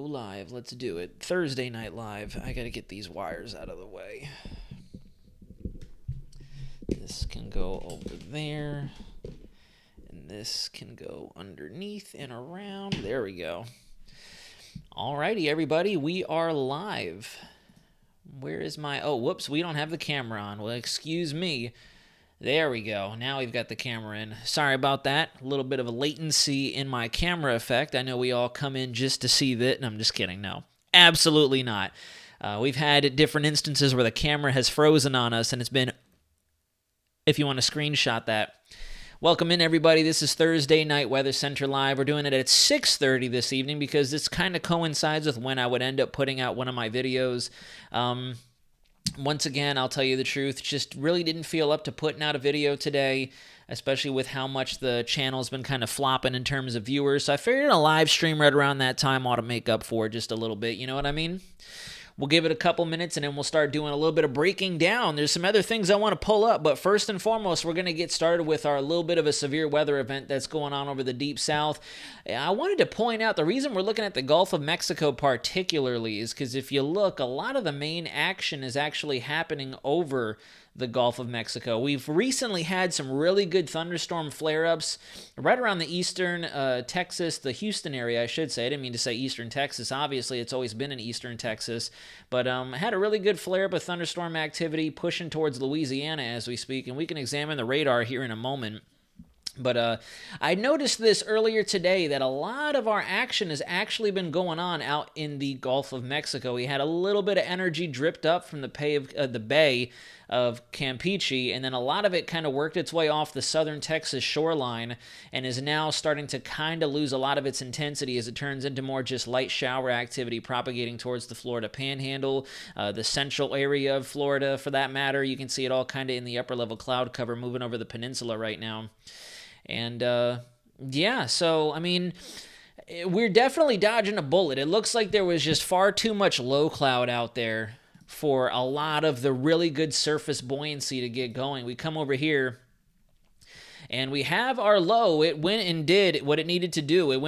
live. Let's do it. Thursday Night Live. I gotta get these wires out of the way. This can go over there. And this can go underneath and around. There we go. Alrighty, everybody. We are live. Where is my... Oh, whoops. We don't have the camera on. Well, excuse me. There we go. Now we've got the camera in. Sorry about that. A little bit of a latency in my camera effect. I know we all come in just to see that. And I'm just kidding. No, absolutely not. We've had different instances where the camera has frozen on us, and it's been... If you want to screenshot that. Welcome in, everybody. This is Thursday Night Weather Center Live. We're doing it at 6:30 this evening because this kind of coincides with when I would end up putting out one of my videos. Once again, I'll tell you the truth, just really didn't feel up to putting out a video today, especially with how much the channel's been kind of flopping in terms of viewers. So I figured a live stream right around that time ought to make up for it just a little bit. You know what I mean? We'll give it a couple minutes, and then we'll start doing a little bit of breaking down. There's some other things I want to pull up, but first and foremost, we're going to get started with our little bit of a severe weather event that's going on over the Deep South. I wanted to point out the reason we're looking at the Gulf of Mexico particularly is because if you look, a lot of the main action is actually happening over the Gulf of Mexico. We've recently had some really good thunderstorm flare-ups right around the eastern Texas, the Houston area, I should say. I didn't mean to say eastern Texas. Obviously, it's always been in eastern Texas. But had a really good flare-up of thunderstorm activity pushing towards Louisiana as we speak, and we can examine the radar here in a moment. But I noticed this earlier today that a lot of our action has actually been going on out in the Gulf of Mexico. We had a little bit of energy dripped up from the bay of Campeche, and then a lot of it kind of worked its way off the southern Texas shoreline and is now starting to kind of lose a lot of its intensity as it turns into more just light shower activity propagating towards the Florida Panhandle, the central area of Florida for that matter. You can see it all kind of in the upper level cloud cover moving over the peninsula right now. And, yeah, so, I mean, we're definitely dodging a bullet. It looks like there was just far too much low cloud out there for a lot of the really good surface buoyancy to get going. We come over here, and we have our low. It went and did what it needed to do. It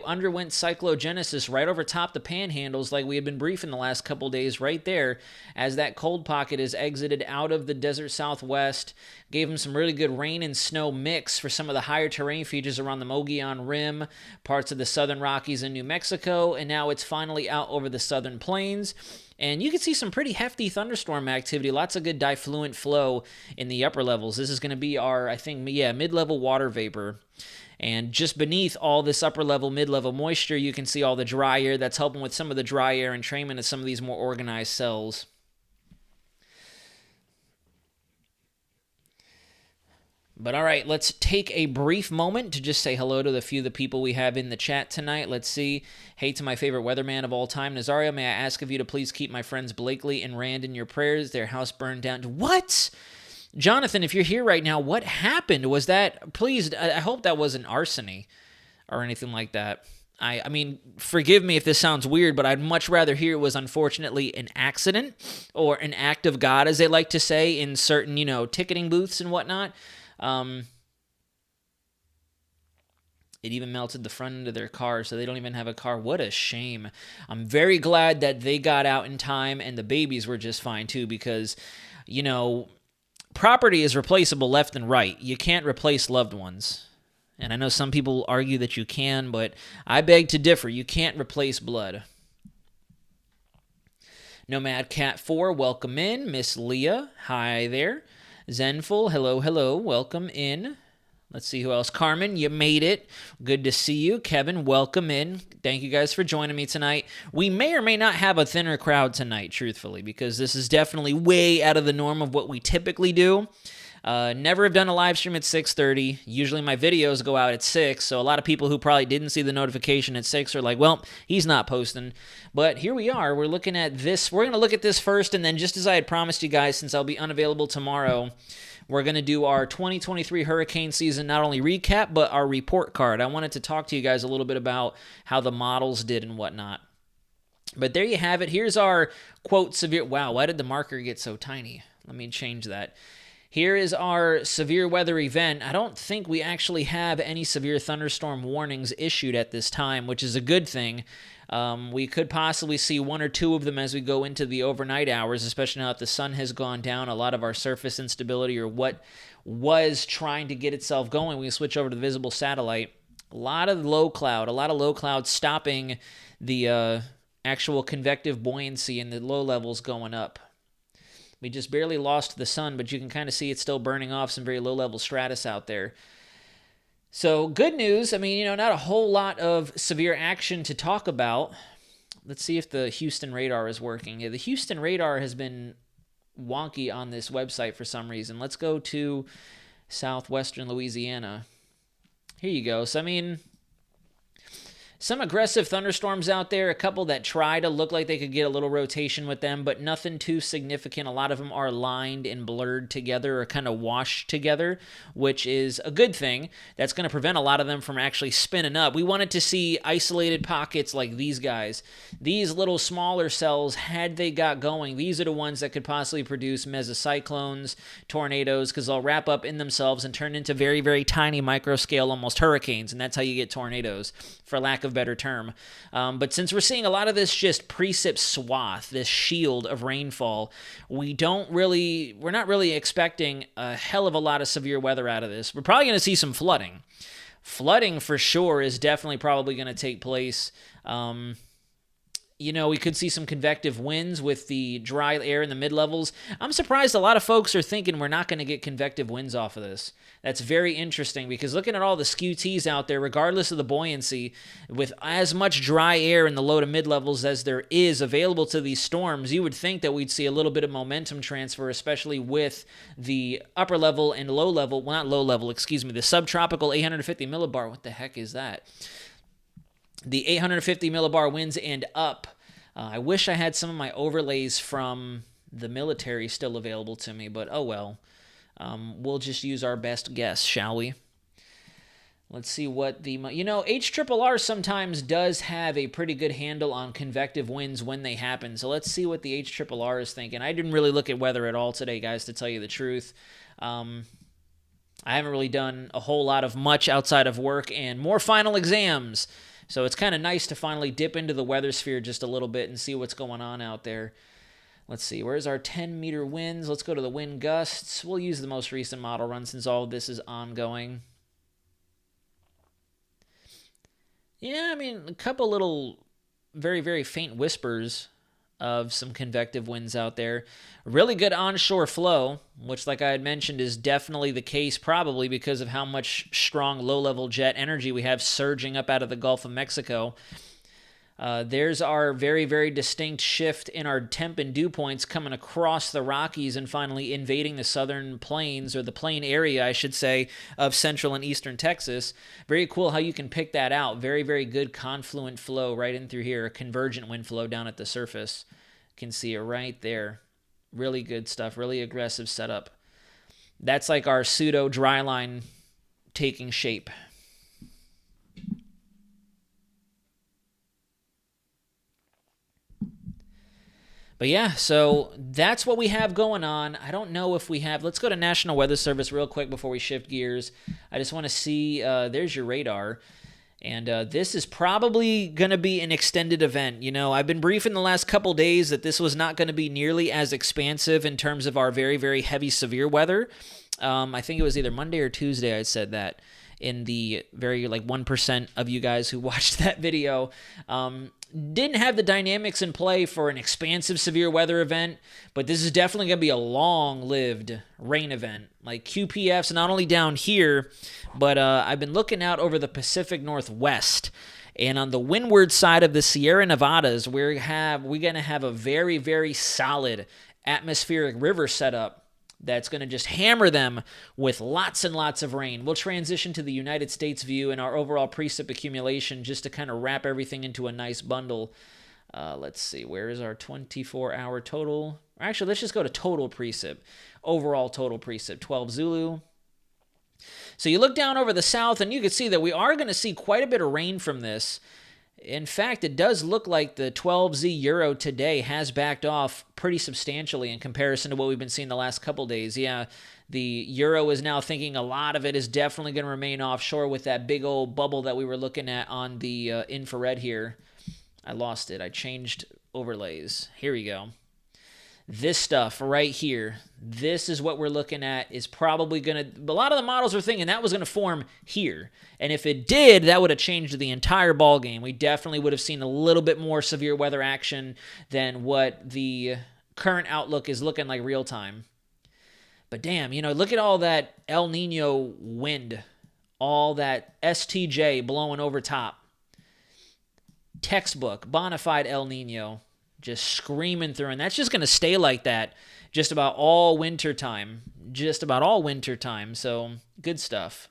underwent cyclogenesis right over top the panhandles like we had been briefing the last couple days right there as that cold pocket is exited out of the desert southwest. Gave them some really good rain and snow mix for some of the higher terrain features around the Mogollon Rim, parts of the southern Rockies in New Mexico, and now it's finally out over the southern plains. And you can see some pretty hefty thunderstorm activity, lots of good diffluent flow in the upper levels. This is going to be our, I think, mid-level water vapor. And just beneath all this upper-level, mid-level moisture, you can see all the dry air that's helping with some of the dry air entrainment of some of these more organized cells. But all right, let's take a brief moment to just say hello to the few of the people we have in the chat tonight. Let's see. Hey to my favorite weatherman of all time, Nazario. May I ask of you to please keep my friends Blakely and Rand in your prayers? Their house burned down. What? Jonathan, if you're here right now, what happened? Was that... Please, I hope that wasn't arsony or anything like that. I mean, forgive me if this sounds weird, but I'd much rather hear it was unfortunately an accident or an act of God, as they like to say in certain, ticketing booths and whatnot. It even melted the front end of their car, so they don't even have a car. What a shame. I'm very glad that they got out in time and the babies were just fine too, because, property is replaceable left and right. You can't replace loved ones. And I know some people argue that you can, but I beg to differ. You can't replace blood. Nomad Cat 4, welcome in. Miss Leah, hi there. Zenful, hello, welcome in. Let's see who else. Carmen, you made it. Good to see you. Kevin, welcome in. Thank you guys for joining me tonight. We may or may not have a thinner crowd tonight, truthfully, because this is definitely way out of the norm of what we typically do. Never have done a live stream at 6:30. Usually my videos go out at 6, so a lot of people who probably didn't see the notification at 6 are like, well, he's not posting. But here we are. We're looking at this. We're going to look at this first, and then just as I had promised you guys, since I'll be unavailable tomorrow, we're going to do our 2023 hurricane season, not only recap, but our report card. I wanted to talk to you guys a little bit about how the models did and whatnot. But there you have it. Here's our, quote, severe... Wow, why did the marker get so tiny? Let me change that. Here is our severe weather event. I don't think we actually have any severe thunderstorm warnings issued at this time, which is a good thing. We could possibly see one or two of them as we go into the overnight hours, especially now that the sun has gone down. A lot of our surface instability, or what was trying to get itself going, we switch over to the visible satellite. A lot of low cloud stopping the actual convective buoyancy and the low levels going up. We just barely lost the sun, but you can kind of see it's still burning off some very low-level stratus out there. So good news. I mean, not a whole lot of severe action to talk about. Let's see if the Houston radar is working. Yeah, the Houston radar has been wonky on this website for some reason. Let's go to southwestern Louisiana. Here you go. So, I mean, some aggressive thunderstorms out there, a couple that try to look like they could get a little rotation with them, but nothing too significant. A lot of them are lined and blurred together or kind of washed together, which is a good thing. That's going to prevent a lot of them from actually spinning up. We wanted to see isolated pockets like these guys. These little smaller cells, had they got going, these are the ones that could possibly produce mesocyclones, tornadoes, because they'll wrap up in themselves and turn into very, very tiny microscale, almost hurricanes, and that's how you get tornadoes, for lack of better term. But since we're seeing a lot of this just precip swath, this shield of rainfall, we're not really expecting a hell of a lot of severe weather out of this. We're probably going to see some flooding. Flooding for sure is definitely probably going to take place. We could see some convective winds with the dry air in the mid-levels. I'm surprised a lot of folks are thinking we're not going to get convective winds off of this. That's very interesting, because looking at all the skew-Ts out there, regardless of the buoyancy, with as much dry air in the low to mid-levels as there is available to these storms, you would think that we'd see a little bit of momentum transfer, especially with the upper level and low level, well, not low level, excuse me, the subtropical 850 millibar. What the heck is that? The 850 millibar winds and up. I wish I had some of my overlays from the military still available to me, but oh well. We'll just use our best guess, shall we? Let's see what the... HRRR sometimes does have a pretty good handle on convective winds when they happen, so let's see what the HRRR is thinking. I didn't really look at weather at all today, guys, to tell you the truth. I haven't really done a whole lot of much outside of work and more final exams. So it's kind of nice to finally dip into the weather sphere just a little bit and see what's going on out there. Let's see, where's our 10-meter winds? Let's go to the wind gusts. We'll use the most recent model run since all of this is ongoing. Yeah, I mean, a couple little very, very faint whispers of some convective winds out there. Really good onshore flow, which, like I had mentioned, is definitely the case probably because of how much strong low-level jet energy we have surging up out of the Gulf of Mexico. There's our very, very distinct shift in our temp and dew points coming across the Rockies and finally invading the southern plains, or the plain area, I should say, of central and eastern Texas. Very cool how you can pick that out. Very, very good confluent flow right in through here, a convergent wind flow down at the surface. You can see it right there. Really good stuff, really aggressive setup. That's like our pseudo dry line taking shape. But yeah, so that's what we have going on. I don't know if we have... Let's go to National Weather Service real quick before we shift gears. I just want to see... there's your radar. And this is probably going to be an extended event. I've been briefing the last couple days that this was not going to be nearly as expansive in terms of our very, very heavy severe weather. I think it was either Monday or Tuesday I said that in the very 1% of you guys who watched that video. Didn't have the dynamics in play for an expansive severe weather event, but this is definitely going to be a long-lived rain event. Like QPFs, not only down here, but I've been looking out over the Pacific Northwest, and on the windward side of the Sierra Nevadas, we're going to have a very, very solid atmospheric river setup that's going to just hammer them with lots and lots of rain. We'll transition to the United States view and our overall precip accumulation just to kind of wrap everything into a nice bundle. Let's see, where is our 24-hour total? Actually, let's just go to total precip. Overall total precip, 12 Zulu. So you look down over the south, and you can see that we are going to see quite a bit of rain from this. In fact, it does look like the 12Z Euro today has backed off pretty substantially in comparison to what we've been seeing the last couple days. Yeah, the Euro is now thinking a lot of it is definitely going to remain offshore with that big old bubble that we were looking at on the infrared here. I lost it. I changed overlays. Here we go. This stuff right here, this is what we're looking at, is probably going to, a lot of the models are thinking that was going to form here. And if it did, that would have changed the entire ball game. We definitely would have seen a little bit more severe weather action than what the current outlook is looking like real time. But damn, look at all that El Nino wind, all that STJ blowing over top. Textbook, bona fide El Nino. Just screaming through, and that's just going to stay like that just about all winter time. So good stuff.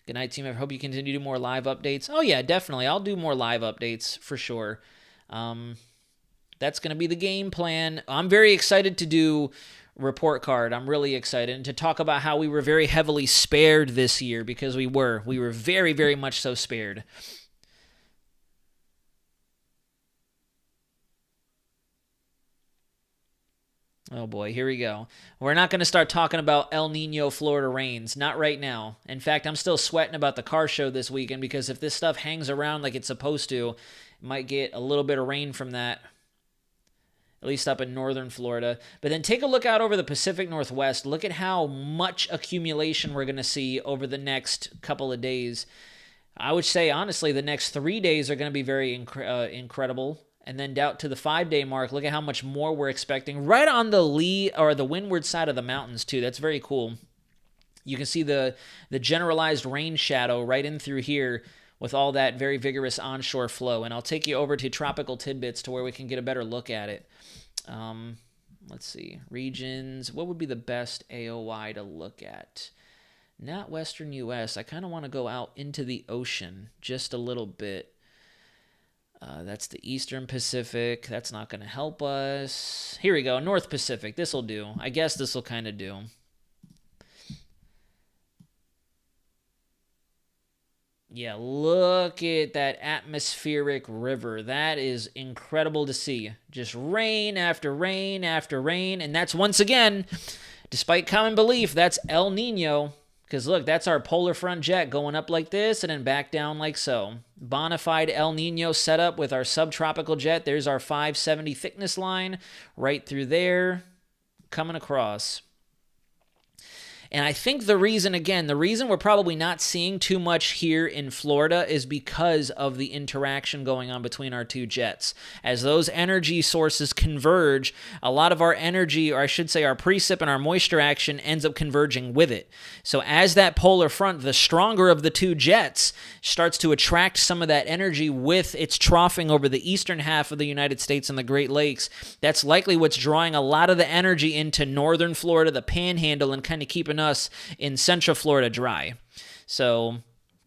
Good night, team. I hope you continue to do more live updates. Oh yeah, definitely. I'll do more live updates for sure. That's going to be the game plan. I'm very excited to do report card. I'm really excited, and to talk about how we were very heavily spared this year, because we were very, very much so spared. Oh boy, here we go. We're not going to start talking about El Nino Florida rains. Not right now. In fact, I'm still sweating about the car show this weekend, because if this stuff hangs around like it's supposed to, it might get a little bit of rain from that, at least up in northern Florida. But then take a look out over the Pacific Northwest. Look at how much accumulation we're going to see over the next couple of days. I would say, honestly, the next 3 days are going to be very incredible. And then down to the 5-day mark, look at how much more we're expecting. Right on the lee or the windward side of the mountains, too. That's very cool. You can see the generalized rain shadow right in through here with all that very vigorous onshore flow. And I'll take you over to Tropical Tidbits to where we can get a better look at it. Let's see. Regions. What would be the best AOI to look at? Not Western U.S. I kind of want to go out into the ocean just a little bit. That's the Eastern Pacific. That's not going to help us. Here we go. North Pacific. This will do. I guess this will kind of do. Yeah, look at that atmospheric river. That is incredible to see. Just rain after rain after rain. And that's, once again, despite common belief, that's El Nino. Because look, that's our polar front jet going up like this and then back down like so. Bona fide El Nino setup with our subtropical jet. There's our 570 thickness line right through there, coming across. And I think the reason we're probably not seeing too much here in Florida is because of the interaction going on between our two jets. As those energy sources converge, a lot of our energy, or I should say our precip and our moisture action, ends up converging with it. So as that polar front, the stronger of the two jets, starts to attract some of that energy with its troughing over the eastern half of the United States and the Great Lakes, that's likely what's drawing a lot of the energy into northern Florida, the Panhandle, and kind of keeping us in Central Florida dry. So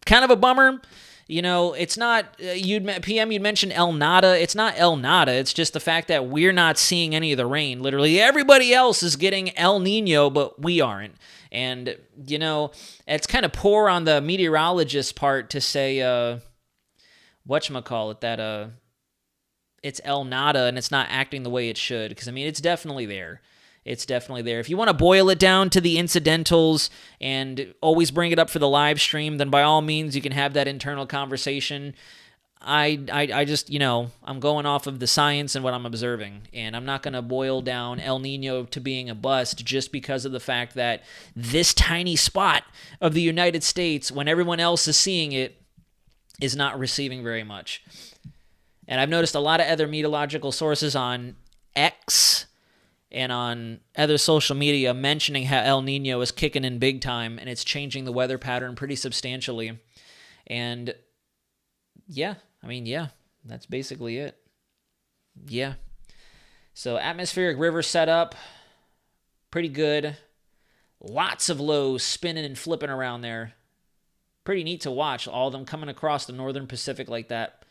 kind of a bummer. It's not, PM, you'd mentioned El Nada. It's not El Nada. It's just the fact that we're not seeing any of the rain. Literally everybody else is getting El Nino, but we aren't. And, it's kind of poor on the meteorologist part to say, whatchamacallit, that it's El Nada and it's not acting the way it should. Because, it's definitely there. It's definitely there. If you want to boil it down to the incidentals and always bring it up for the live stream, then by all means you can have that internal conversation. I just, I'm going off of the science and what I'm observing, and I'm not going to boil down El Nino to being a bust just because of the fact that this tiny spot of the United States, when everyone else is seeing it, is not receiving very much. And I've noticed a lot of other meteorological sources on X and on other social media mentioning how El Nino is kicking in big time and it's changing the weather pattern pretty substantially. And yeah, that's basically it. Yeah. So atmospheric river setup, pretty good. Lots of lows spinning and flipping around there. Pretty neat to watch, all of them coming across the northern Pacific like that.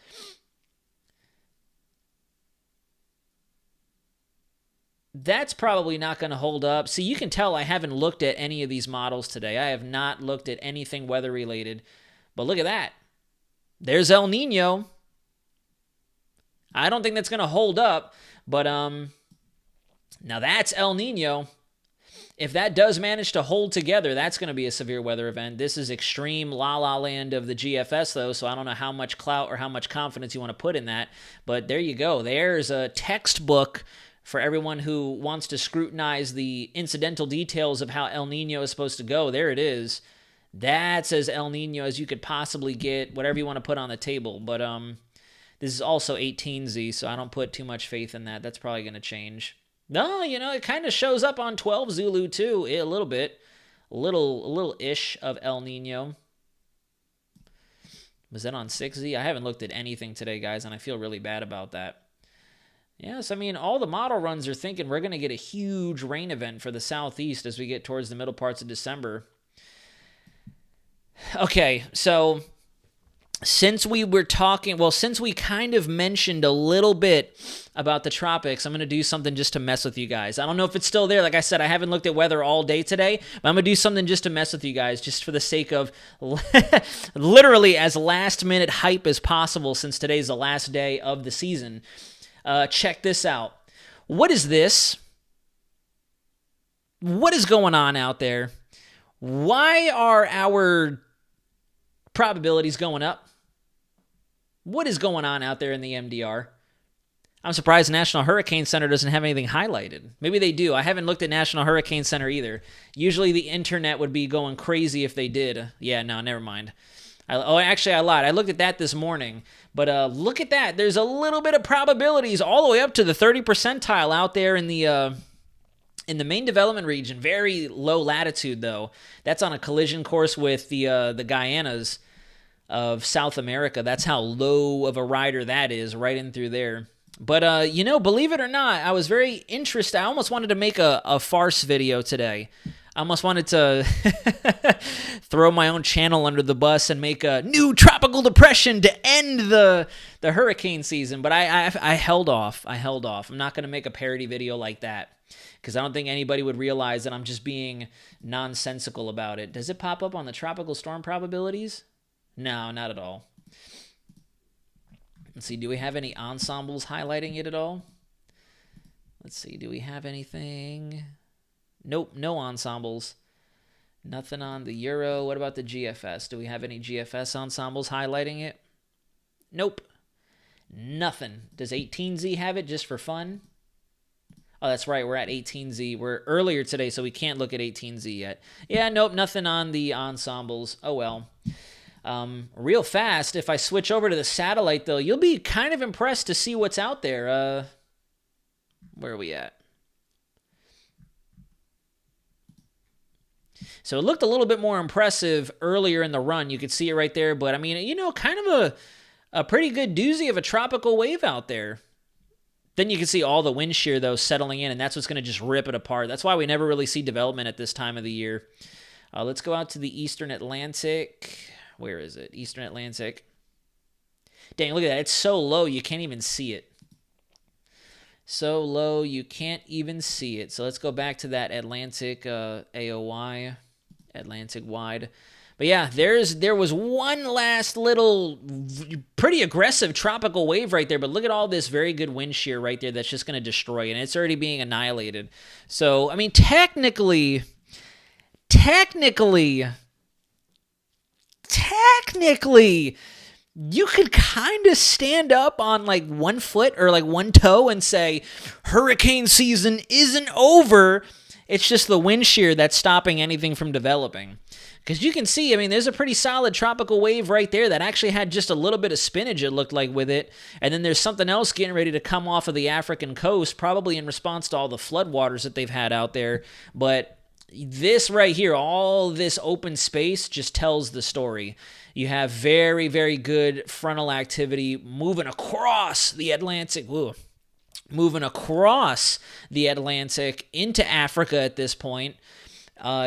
That's probably not going to hold up. See, you can tell I haven't looked at any of these models today. I have not looked at anything weather-related. But look at that. There's El Nino. I don't think that's going to hold up. But now that's El Nino. If that does manage to hold together, that's going to be a severe weather event. This is extreme la-la land of the GFS, though, so I don't know how much clout or how much confidence you want to put in that. But there you go. There's a textbook for everyone who wants to scrutinize the incidental details of how El Nino is supposed to go. There it is. That's as El Nino as you could possibly get, whatever you want to put on the table. But this is also 18Z, so I don't put too much faith in that. That's probably going to change. No, it kind of shows up on 12 Zulu too, a little bit. A little-ish of El Nino. Was that on 6Z? I haven't looked at anything today, guys, and I feel really bad about that. Yes, I mean, all the model runs are thinking we're going to get a huge rain event for the southeast as we get towards the middle parts of December. Okay, so since we kind of mentioned a little bit about the tropics, I'm going to do something just to mess with you guys. I don't know if it's still there. Like I said, I haven't looked at weather all day today, but I'm going to do something just to mess with you guys, just for the sake of literally as last-minute hype as possible since today's the last day of the season. Check this out. What is this? What is going on out there? Why are our probabilities going up? What is going on out there in the MDR? I'm surprised the National Hurricane Center doesn't have anything highlighted. Maybe they do. I haven't looked at National Hurricane Center either. Usually the internet would be going crazy if they did. Yeah, no, never mind. Actually, I lied. I looked at that this morning. But look at that. There's a little bit of probabilities all the way up to the 30 percentile out there in the main development region. Very low latitude, though. That's on a collision course with the Guyanas of South America. That's how low of a rider that is, right in through there. But, believe it or not, I was very interested. I almost wanted to make a farce video today. I almost wanted to throw my own channel under the bus and make a new tropical depression to end the hurricane season. But I held off. I'm not going to make a parody video like that because I don't think anybody would realize that I'm just being nonsensical about it. Does it pop up on the tropical storm probabilities? No, not at all. Let's see, do we have any ensembles highlighting it at all? Let's see, do we have anything? Nope, no ensembles. Nothing on the Euro. What about the GFS? Do we have any GFS ensembles highlighting it? Nope. Nothing. Does 18Z have it just for fun? Oh, that's right. We're at 18Z. We're earlier today, so we can't look at 18Z yet. Yeah, nope, nothing on the ensembles. Oh, well. Real fast, if I switch over to the satellite, though, you'll be kind of impressed to see what's out there. Where are we at? So it looked a little bit more impressive earlier in the run. You could see it right there. But, I mean, kind of a pretty good doozy of a tropical wave out there. Then you can see all the wind shear, though, settling in, and that's what's going to just rip it apart. That's why we never really see development at this time of the year. Let's go out to the Eastern Atlantic. Where is it? Eastern Atlantic. Dang, look at that. It's so low, you can't even see it. So low, you can't even see it. So let's go back to that Atlantic AOY, Atlantic wide. But yeah, there was one last little pretty aggressive tropical wave right there. But look at all this very good wind shear right there that's just going to destroy it. And it's already being annihilated. So, I mean, technically, you could kind of stand up on like 1 foot or like one toe and say, hurricane season isn't over. It's just the wind shear that's stopping anything from developing. Because you can see, I mean, there's a pretty solid tropical wave right there that actually had just a little bit of spinach, it looked like, with it. And then there's something else getting ready to come off of the African coast, probably in response to all the floodwaters that they've had out there. But this right here, all this open space just tells the story. You have very, very good frontal activity moving across the Atlantic. Moving across the Atlantic into Africa at this point.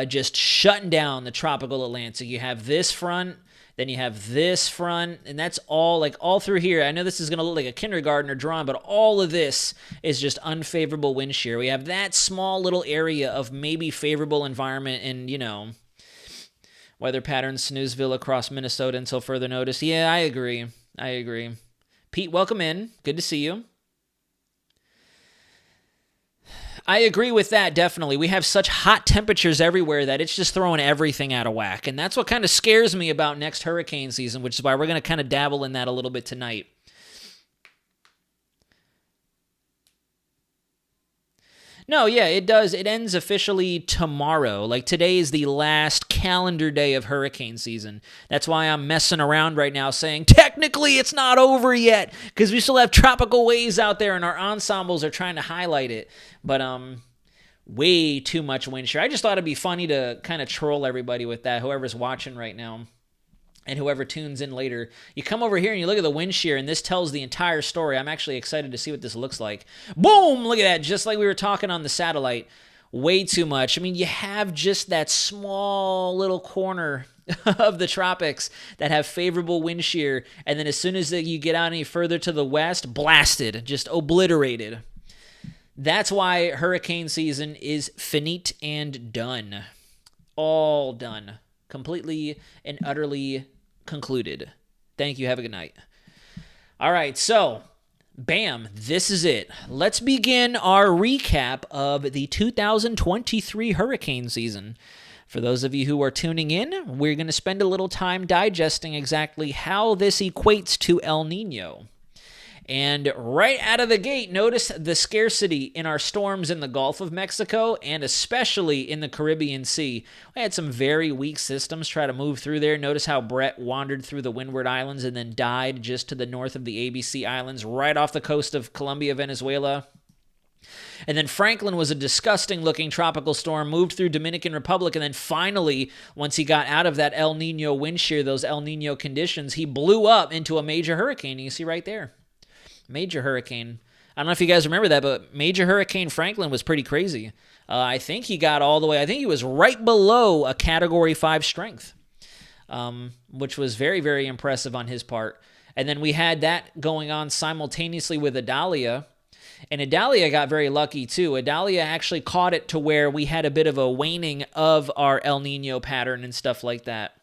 Just shutting down the tropical Atlantic. You have this front, then you have this front, and that's all through here. I know this is going to look like a kindergartner drawing, but all of this is just unfavorable wind shear. We have that small little area of maybe favorable environment and, weather patterns, Snoozeville across Minnesota until further notice. Yeah, I agree. Pete, welcome in. Good to see you. I agree with that, definitely. We have such hot temperatures everywhere that it's just throwing everything out of whack. And that's what kind of scares me about next hurricane season, which is why we're going to kind of dabble in that a little bit tonight. No, yeah, it does. It ends officially tomorrow. Like, today is the last calendar day of hurricane season. That's why I'm messing around right now saying, technically, it's not over yet, because we still have tropical waves out there, and our ensembles are trying to highlight it. But, way too much wind shear. I just thought it'd be funny to kind of troll everybody with that, whoever's watching right now. And whoever tunes in later, you come over here and you look at the wind shear, and this tells the entire story. I'm actually excited to see what this looks like. Boom! Look at that, just like we were talking on the satellite. Way too much. I mean, you have just that small little corner of the tropics that have favorable wind shear, and then as soon as you get out any further to the west, blasted, just obliterated. That's why hurricane season is finite and done. All done. Completely and utterly concluded. Thank you. Have a good night. All right, so bam, this is it. Let's begin our recap of the 2023 hurricane season. For those of you who are tuning in, we're going to spend a little time digesting exactly how this equates to El Nino. And right out of the gate, notice the scarcity in our storms in the Gulf of Mexico and especially in the Caribbean Sea. We had some very weak systems try to move through there. Notice how Brett wandered through the Windward Islands and then died just to the north of the ABC Islands, right off the coast of Colombia, Venezuela. And then Franklin was a disgusting-looking tropical storm, moved through Dominican Republic, and then finally, once he got out of that El Nino wind shear, those El Nino conditions, he blew up into a major hurricane. You can see right there. Major hurricane. I don't know if you guys remember that, but Major Hurricane Franklin was pretty crazy. I think he got all the way, I think he was right below a Category 5 strength, which was very, very impressive on his part. And then we had that going on simultaneously with Idalia. And Idalia got very lucky too. Idalia actually caught it to where we had a bit of a waning of our El Nino pattern and stuff like that.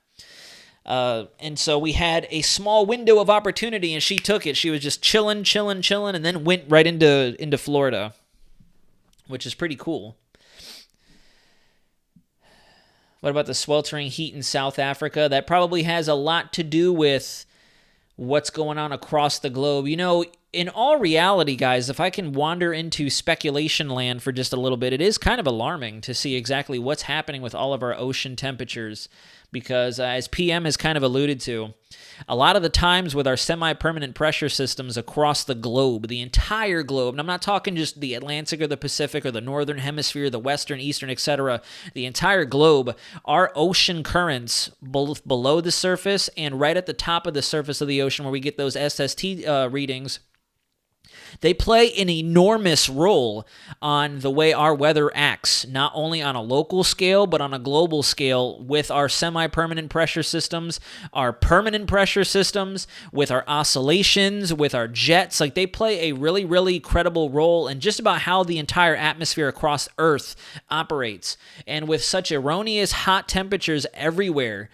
And so we had a small window of opportunity, and she took it. She was just chilling, and then went right into Florida, which is pretty cool. What about the sweltering heat in South Africa? That probably has a lot to do with what's going on across the globe. You know, in all reality, guys, if I can wander into speculation land for just a little bit, it is kind of alarming to see exactly what's happening with all of our ocean temperatures. Because as PM has kind of alluded to, a lot of the times with our semi-permanent pressure systems across the globe, the entire globe, and I'm not talking just the Atlantic or the Pacific or the Northern Hemisphere, the Western, Eastern, etc., the entire globe, our ocean currents, both below the surface and right at the top of the surface of the ocean where we get those SST readings, they play an enormous role on the way our weather acts, not only on a local scale, but on a global scale with our semi-permanent pressure systems, our permanent pressure systems, with our oscillations, with our jets. Like, they play a really, really credible role in just about how the entire atmosphere across Earth operates. And with such erroneous hot temperatures everywhere,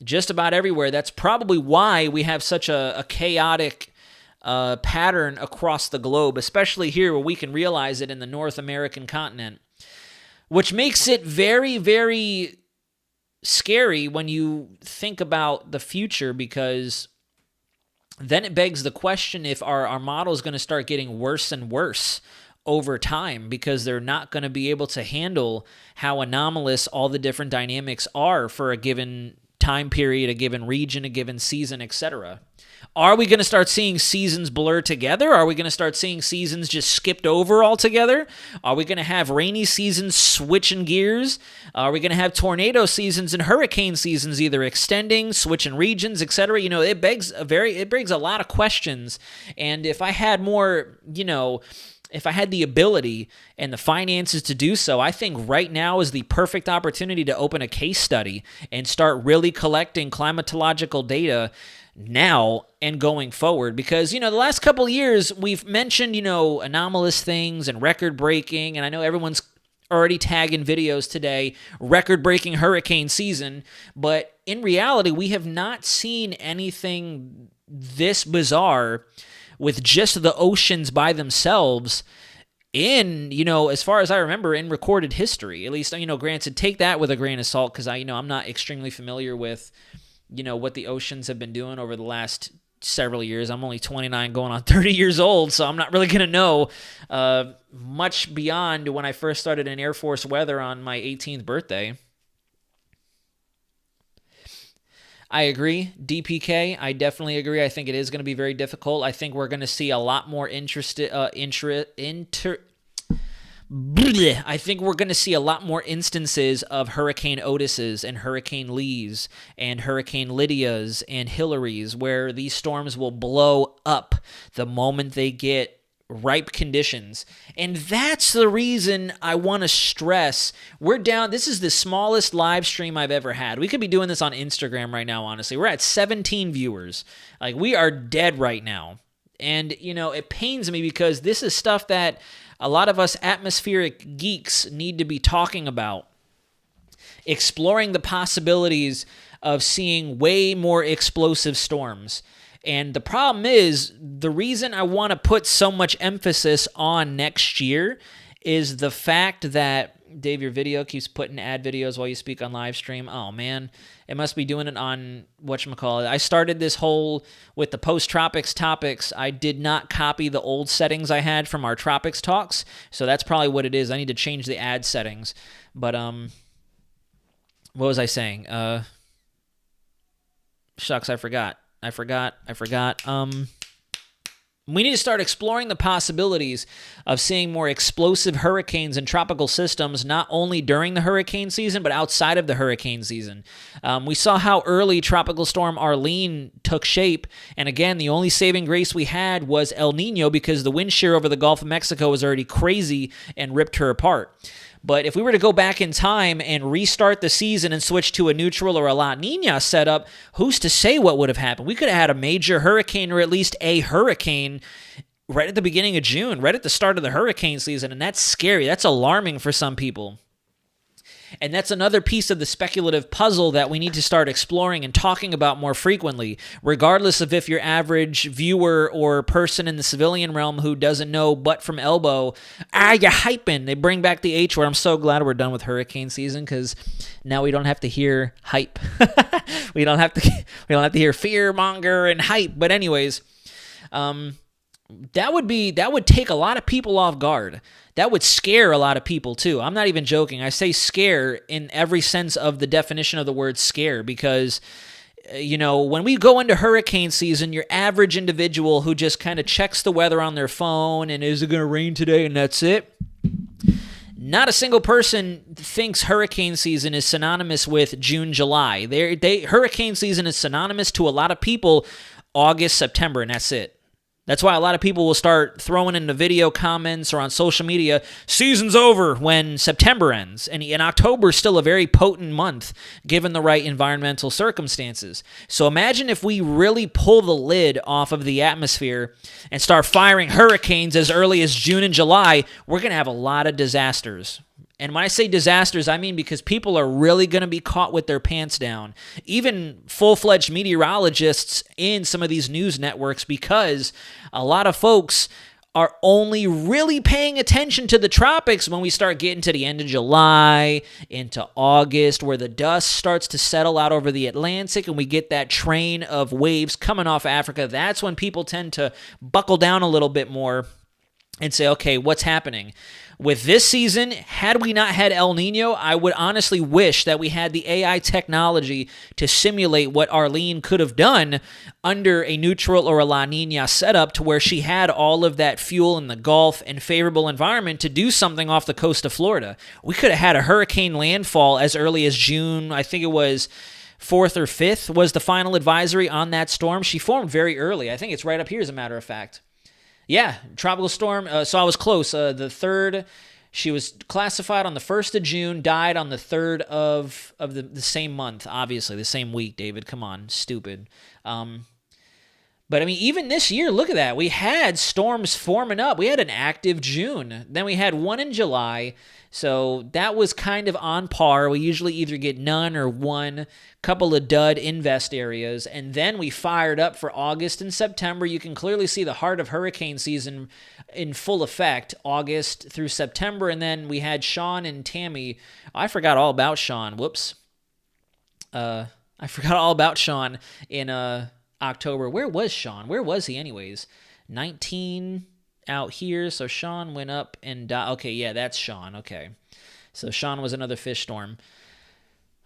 just about everywhere, that's probably why we have such a chaotic pattern across the globe, especially here where we can realize it in the North American continent, which makes it very, very scary when you think about the future, because then it begs the question if our model is going to start getting worse and worse over time, because they're not going to be able to handle how anomalous all the different dynamics are for a given time period, a given region, a given season, etc. Are we going to start seeing seasons blur together? Are we going to start seeing seasons just skipped over altogether? Are we going to have rainy seasons switching gears? Are we going to have tornado seasons and hurricane seasons either extending, switching regions, etc.? You know, it brings a lot of questions. And if I had more, if I had the ability and the finances to do so, I think right now is the perfect opportunity to open a case study and start really collecting climatological data now and going forward. Because, the last couple of years, we've mentioned, anomalous things and record-breaking, and I know everyone's already tagging videos today, record-breaking hurricane season, but in reality, we have not seen anything this bizarre with just the oceans by themselves as far as I remember, in recorded history. At least, granted, take that with a grain of salt, because I'm not extremely familiar with, what the oceans have been doing over the last several years. I'm only 29 going on 30 years old, so I'm not really going to know much beyond when I first started in Air Force weather on my 18th birthday. I agree. DPK, I definitely agree. I think it is going to be very difficult. I think we're going to see a lot more I think we're going to see a lot more instances of Hurricane Otis's and Hurricane Lee's and Hurricane Lydia's and Hillary's, where these storms will blow up the moment they get ripe conditions. And that's the reason I want to stress, we're down, this is the smallest live stream I've ever had. We could be doing this on Instagram right now, honestly. We're at 17 viewers. Like, we are dead right now. And, it pains me because this is stuff that a lot of us atmospheric geeks need to be talking about. Exploring the possibilities of seeing way more explosive storms. And the problem is, the reason I want to put so much emphasis on next year is the fact that, Dave, your video keeps putting ad videos while you speak on live stream. Oh, man. It must be doing it on whatchamacallit. I started this whole, with the post-tropics topics, I did not copy the old settings I had from our tropics talks, so that's probably what it is. I need to change the ad settings. But, what was I saying? Shucks, I forgot. We need to start exploring the possibilities of seeing more explosive hurricanes and tropical systems, not only during the hurricane season, but outside of the hurricane season. We saw how early Tropical Storm Arlene took shape, and again, the only saving grace we had was El Nino, because the wind shear over the Gulf of Mexico was already crazy and ripped her apart. But if we were to go back in time and restart the season and switch to a neutral or a La Nina setup, who's to say what would have happened? We could have had a major hurricane, or at least a hurricane, right at the beginning of June, right at the start of the hurricane season, and that's scary. That's alarming for some people. And that's another piece of the speculative puzzle that we need to start exploring and talking about more frequently, regardless of if your average viewer or person in the civilian realm who doesn't know butt from elbow, you're hyping. They bring back the H word. I'm so glad we're done with hurricane season, because now we don't have to hear hype. we don't have to hear fear monger and hype. But anyways, that would take a lot of people off guard. That would scare a lot of people too. I'm not even joking. I say scare in every sense of the definition of the word scare, because, when we go into hurricane season, your average individual who just kind of checks the weather on their phone and is it going to rain today and that's it. Not a single person thinks hurricane season is synonymous with June, July. Hurricane season is synonymous to a lot of people August, September, and that's it. That's why a lot of people will start throwing in the video comments or on social media, season's over when September ends. And October is still a very potent month, given the right environmental circumstances. So imagine if we really pull the lid off of the atmosphere and start firing hurricanes as early as June and July, we're going to have a lot of disasters. And when I say disasters, I mean because people are really going to be caught with their pants down. Even full-fledged meteorologists in some of these news networks, because a lot of folks are only really paying attention to the tropics when we start getting to the end of July, into August, where the dust starts to settle out over the Atlantic and we get that train of waves coming off Africa. That's when people tend to buckle down a little bit more and say, okay, what's happening? With this season, had we not had El Nino, I would honestly wish that we had the AI technology to simulate what Arlene could have done under a neutral or a La Nina setup, to where she had all of that fuel in the Gulf and favorable environment to do something off the coast of Florida. We could have had a hurricane landfall as early as June. I think it was 4th or 5th was the final advisory on that storm. She formed very early. I think it's right up here, as a matter of fact. Yeah, tropical storm. So I was close. The 3rd, she was classified on the 1st of June, died on the 3rd of the same month, obviously, the same week, David. Come on, stupid. But But I mean, even this year, look at that. We had storms forming up. We had an active June. Then we had one in July. So that was kind of on par. We usually either get none or one, couple of dud invest areas. And then we fired up for August and September. You can clearly see the heart of hurricane season in full effect, August through September. And then we had Sean and Tammy. I forgot all about Sean. Whoops. I forgot all about Sean in October. Where was Sean? Where was he anyways? 19 out here. So Sean went up and died. Okay, yeah, that's Sean. Okay. So Sean was another fish storm.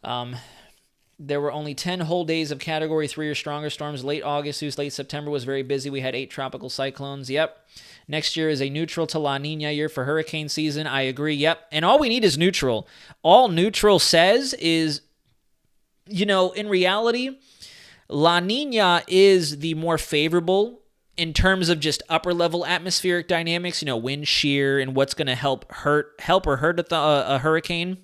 There were only 10 whole days of Category 3 or stronger storms. Late August through late September was very busy. We had 8 tropical cyclones. Yep. Next year is a neutral to La Nina year for hurricane season. I agree. Yep. And all we need is neutral. All neutral says is, in reality, La Nina is the more favorable in terms of just upper level atmospheric dynamics, wind shear and what's going to help or hurt a hurricane.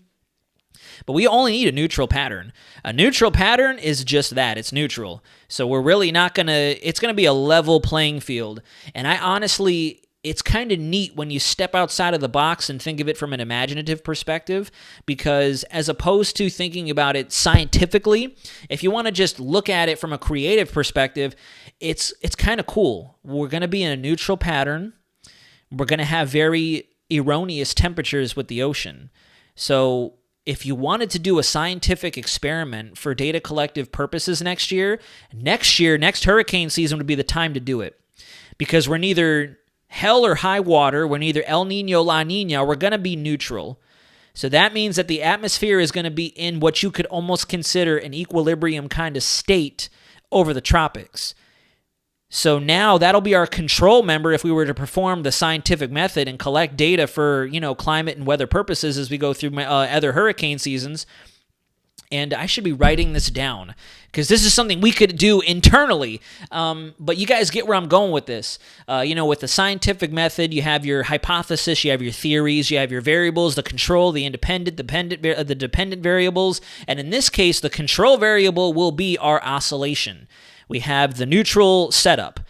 But we only need a neutral pattern. A neutral pattern is just that. It's neutral. So we're really not going to, it's going to be a level playing field. And I honestly, it's kind of neat when you step outside of the box and think of it from an imaginative perspective, because as opposed to thinking about it scientifically, if you want to just look at it from a creative perspective, it's kind of cool. We're going to be in a neutral pattern. We're going to have very erroneous temperatures with the ocean. So if you wanted to do a scientific experiment for data collective purposes next next hurricane season would be the time to do it, because we're neither hell or high water. We're neither El Nino, La Nina. We're going to be neutral. So that means that the atmosphere is going to be in what you could almost consider an equilibrium kind of state over the tropics. So now that'll be our control member if we were to perform the scientific method and collect data for, climate and weather purposes as we go through other hurricane seasons. And I should be writing this down because this is something we could do internally. But you guys get where I'm going with this. With the scientific method, you have your hypothesis, you have your theories, you have your variables, the control, the the dependent variables. And in this case, the control variable will be our oscillation. We have the neutral setup.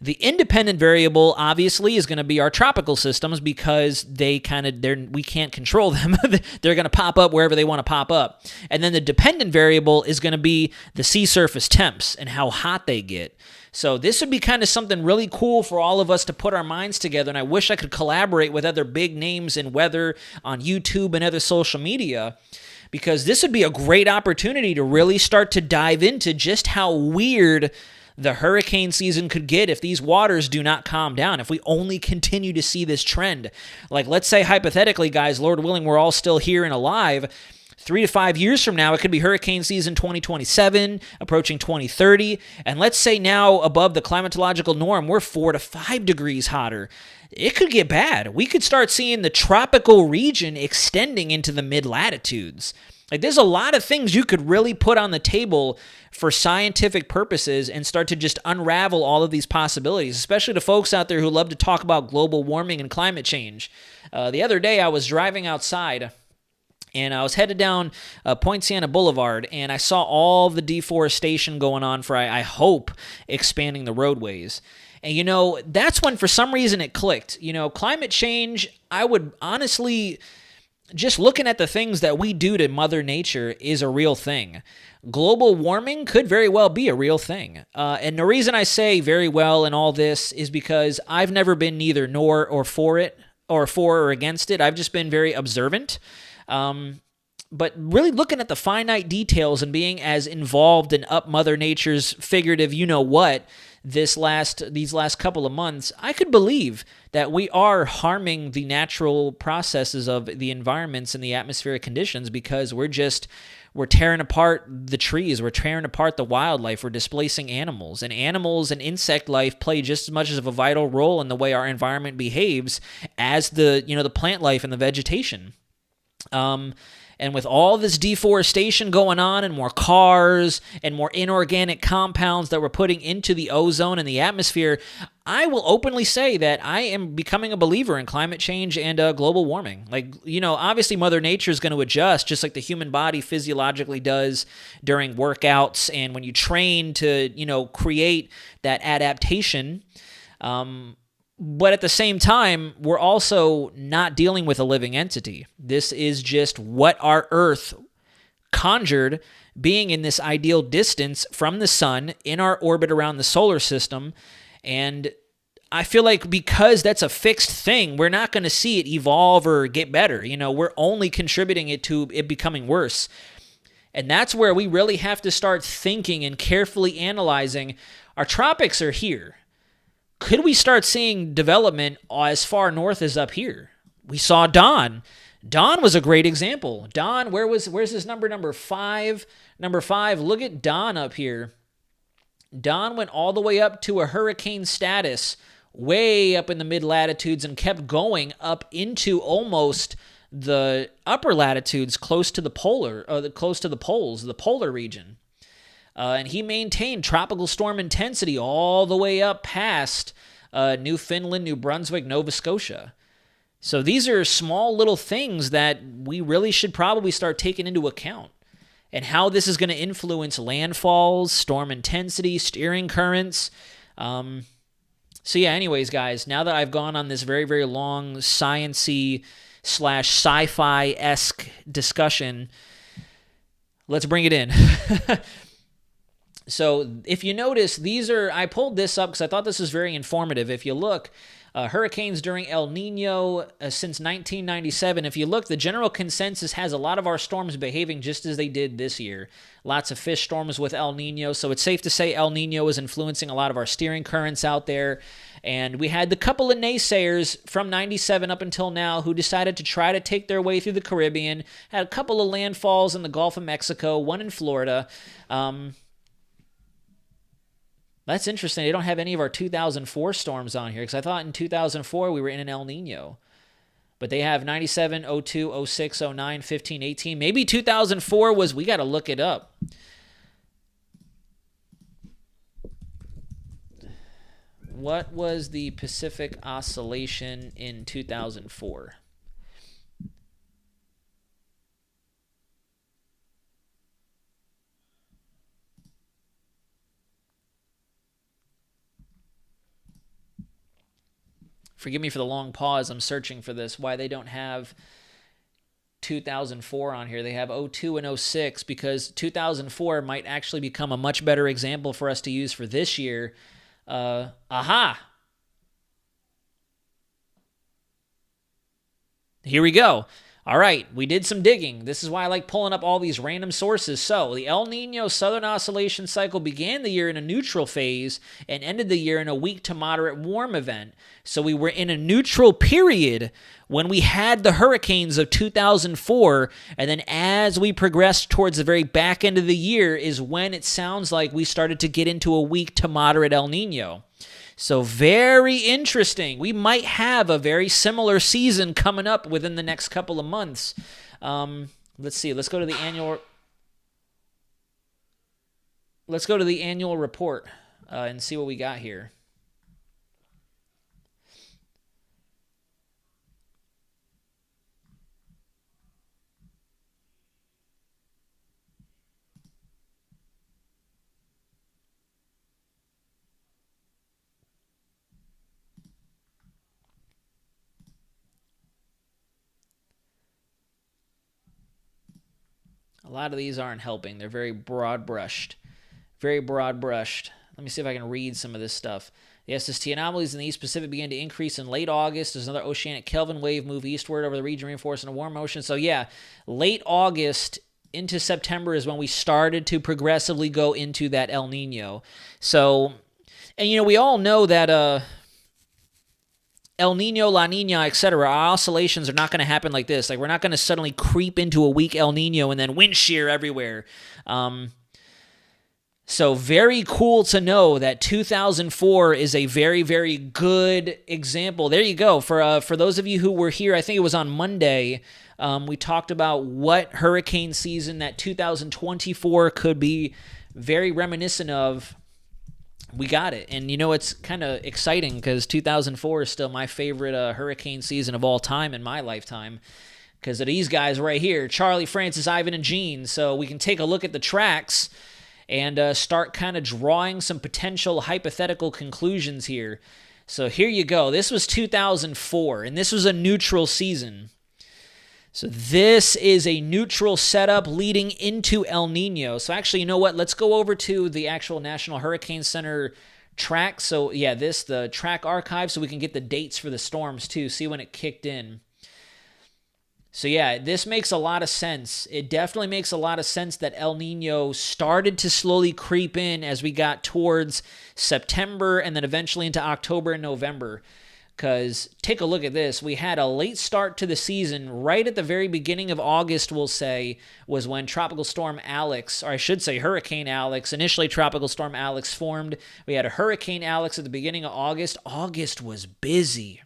The independent variable, obviously, is going to be our tropical systems because we can't control them. They're going to pop up wherever they want to pop up. And then the dependent variable is going to be the sea surface temps and how hot they get. So this would be kind of something really cool for all of us to put our minds together. And I wish I could collaborate with other big names in weather on YouTube and other social media, because this would be a great opportunity to really start to dive into just how weird the hurricane season could get if these waters do not calm down, if we only continue to see this trend. Like, let's say hypothetically, guys, Lord willing, we're all still here and alive. 3 to 5 years from now, it could be hurricane season 2027, approaching 2030. And let's say now above the climatological norm, we're 4 to 5 degrees hotter. It could get bad. We could start seeing the tropical region extending into the mid-latitudes. Like, there's a lot of things you could really put on the table for scientific purposes and start to just unravel all of these possibilities, especially to folks out there who love to talk about global warming and climate change. The other day, I was driving outside, and I was headed down Point Siena Boulevard, and I saw all the deforestation going on for, I hope, expanding the roadways. And, that's when for some reason it clicked. Climate change, I would honestly, just looking at the things that we do to Mother Nature is a real thing. Global warming could very well be a real thing. And the reason I say very well in all this is because I've never been neither nor or for it, or for or against it. I've just been very observant. But really looking at the finite details and being as involved in up Mother Nature's figurative you-know-what these last couple of months, I could believe that we are harming the natural processes of the environments and the atmospheric conditions, because we're tearing apart the trees, we're tearing apart the wildlife, we're displacing animals. And animals and insect life play just as much of a vital role in the way our environment behaves as the plant life and the vegetation. And with all this deforestation going on and more cars and more inorganic compounds that we're putting into the ozone and the atmosphere, I will openly say that I am becoming a believer in climate change and global warming. Like, obviously Mother Nature is going to adjust just like the human body physiologically does during workouts and when you train to, create that adaptation. But at the same time, we're also not dealing with a living entity. This is just what our Earth conjured, being in this ideal distance from the sun in our orbit around the solar system. And I feel like because that's a fixed thing, we're not going to see it evolve or get better. We're only contributing it to it becoming worse. And that's where we really have to start thinking and carefully analyzing. Our tropics are here. Could we start seeing development as far north as up here? We saw Don. Don was a great example. Don, where's his number 5? Number 5, look at Don up here. Don went all the way up to a hurricane status, way up in the mid-latitudes, and kept going up into almost the upper latitudes close to the poles, the polar region. And he maintained tropical storm intensity all the way up past Newfoundland, New Brunswick, Nova Scotia. So these are small little things that we really should probably start taking into account, and how this is going to influence landfalls, storm intensity, steering currents. So yeah, anyways, guys, now that I've gone on this very, very long science-y / sci-fi-esque discussion, let's bring it in. So if you notice, I pulled this up because I thought this was very informative. If you look, hurricanes during El Nino since 1997, if you look, the general consensus has a lot of our storms behaving just as they did this year. Lots of fish storms with El Nino, so it's safe to say El Nino is influencing a lot of our steering currents out there. And we had the couple of naysayers from 97 up until now who decided to try to take their way through the Caribbean, had a couple of landfalls in the Gulf of Mexico, one in Florida. That's interesting. They don't have any of our 2004 storms on here because I thought in 2004 we were in an El Nino. But they have 97, 02, 06, 09, 15, 18. Maybe 2004 was, we got to look it up. What was the Pacific Oscillation in 2004? Forgive me for the long pause. I'm searching for this. Why they don't have 2004 on here. They have 02 and 06 because 2004 might actually become a much better example for us to use for this year. Here we go. All right, we did some digging. This is why I like pulling up all these random sources. So, the El Nino Southern Oscillation Cycle began the year in a neutral phase and ended the year in a weak to moderate warm event. So, we were in a neutral period when we had the hurricanes of 2004, and then as we progressed towards the very back end of the year is when it sounds like we started to get into a weak to moderate El Nino. So very interesting. We might have a very similar season coming up within the next couple of months. Let's see. Let's go to the annual report and see what we got here. A lot of these aren't helping. They're very broad-brushed. Very broad-brushed. Let me see if I can read some of this stuff. The SST anomalies in the East Pacific began to increase in late August. There's another oceanic Kelvin wave move eastward over the region, reinforcing a warm ocean. So, yeah, late August into September is when we started to progressively go into that El Nino. So, and, we all know that El Nino, La Nina, etc., our oscillations are not going to happen like this. Like, we're not going to suddenly creep into a weak El Nino and then wind shear everywhere. So very cool to know that 2004 is a very, very good example. There you go. For those of you who were here, I think it was on Monday, we talked about what hurricane season that 2024 could be very reminiscent of. We got it. And, it's kind of exciting because 2004 is still my favorite hurricane season of all time in my lifetime because of these guys right here, Charlie, Francis, Ivan, and Gene. So we can take a look at the tracks and start kind of drawing some potential hypothetical conclusions here. So here you go. This was 2004, and this was a neutral season. So this is a neutral setup leading into El Nino. So actually, you know what? Let's go over to the actual National Hurricane Center track. So yeah, the track archive, so we can get the dates for the storms too, see when it kicked in. So yeah, this makes a lot of sense. It definitely makes a lot of sense that El Nino started to slowly creep in as we got towards September and then eventually into October and November. Because take a look at this. We had a late start to the season. Right at the very beginning of August, we'll say, was when Tropical Storm Alex, or I should say Hurricane Alex, initially Tropical Storm Alex formed. We had a Hurricane Alex at the beginning of August. August was busy.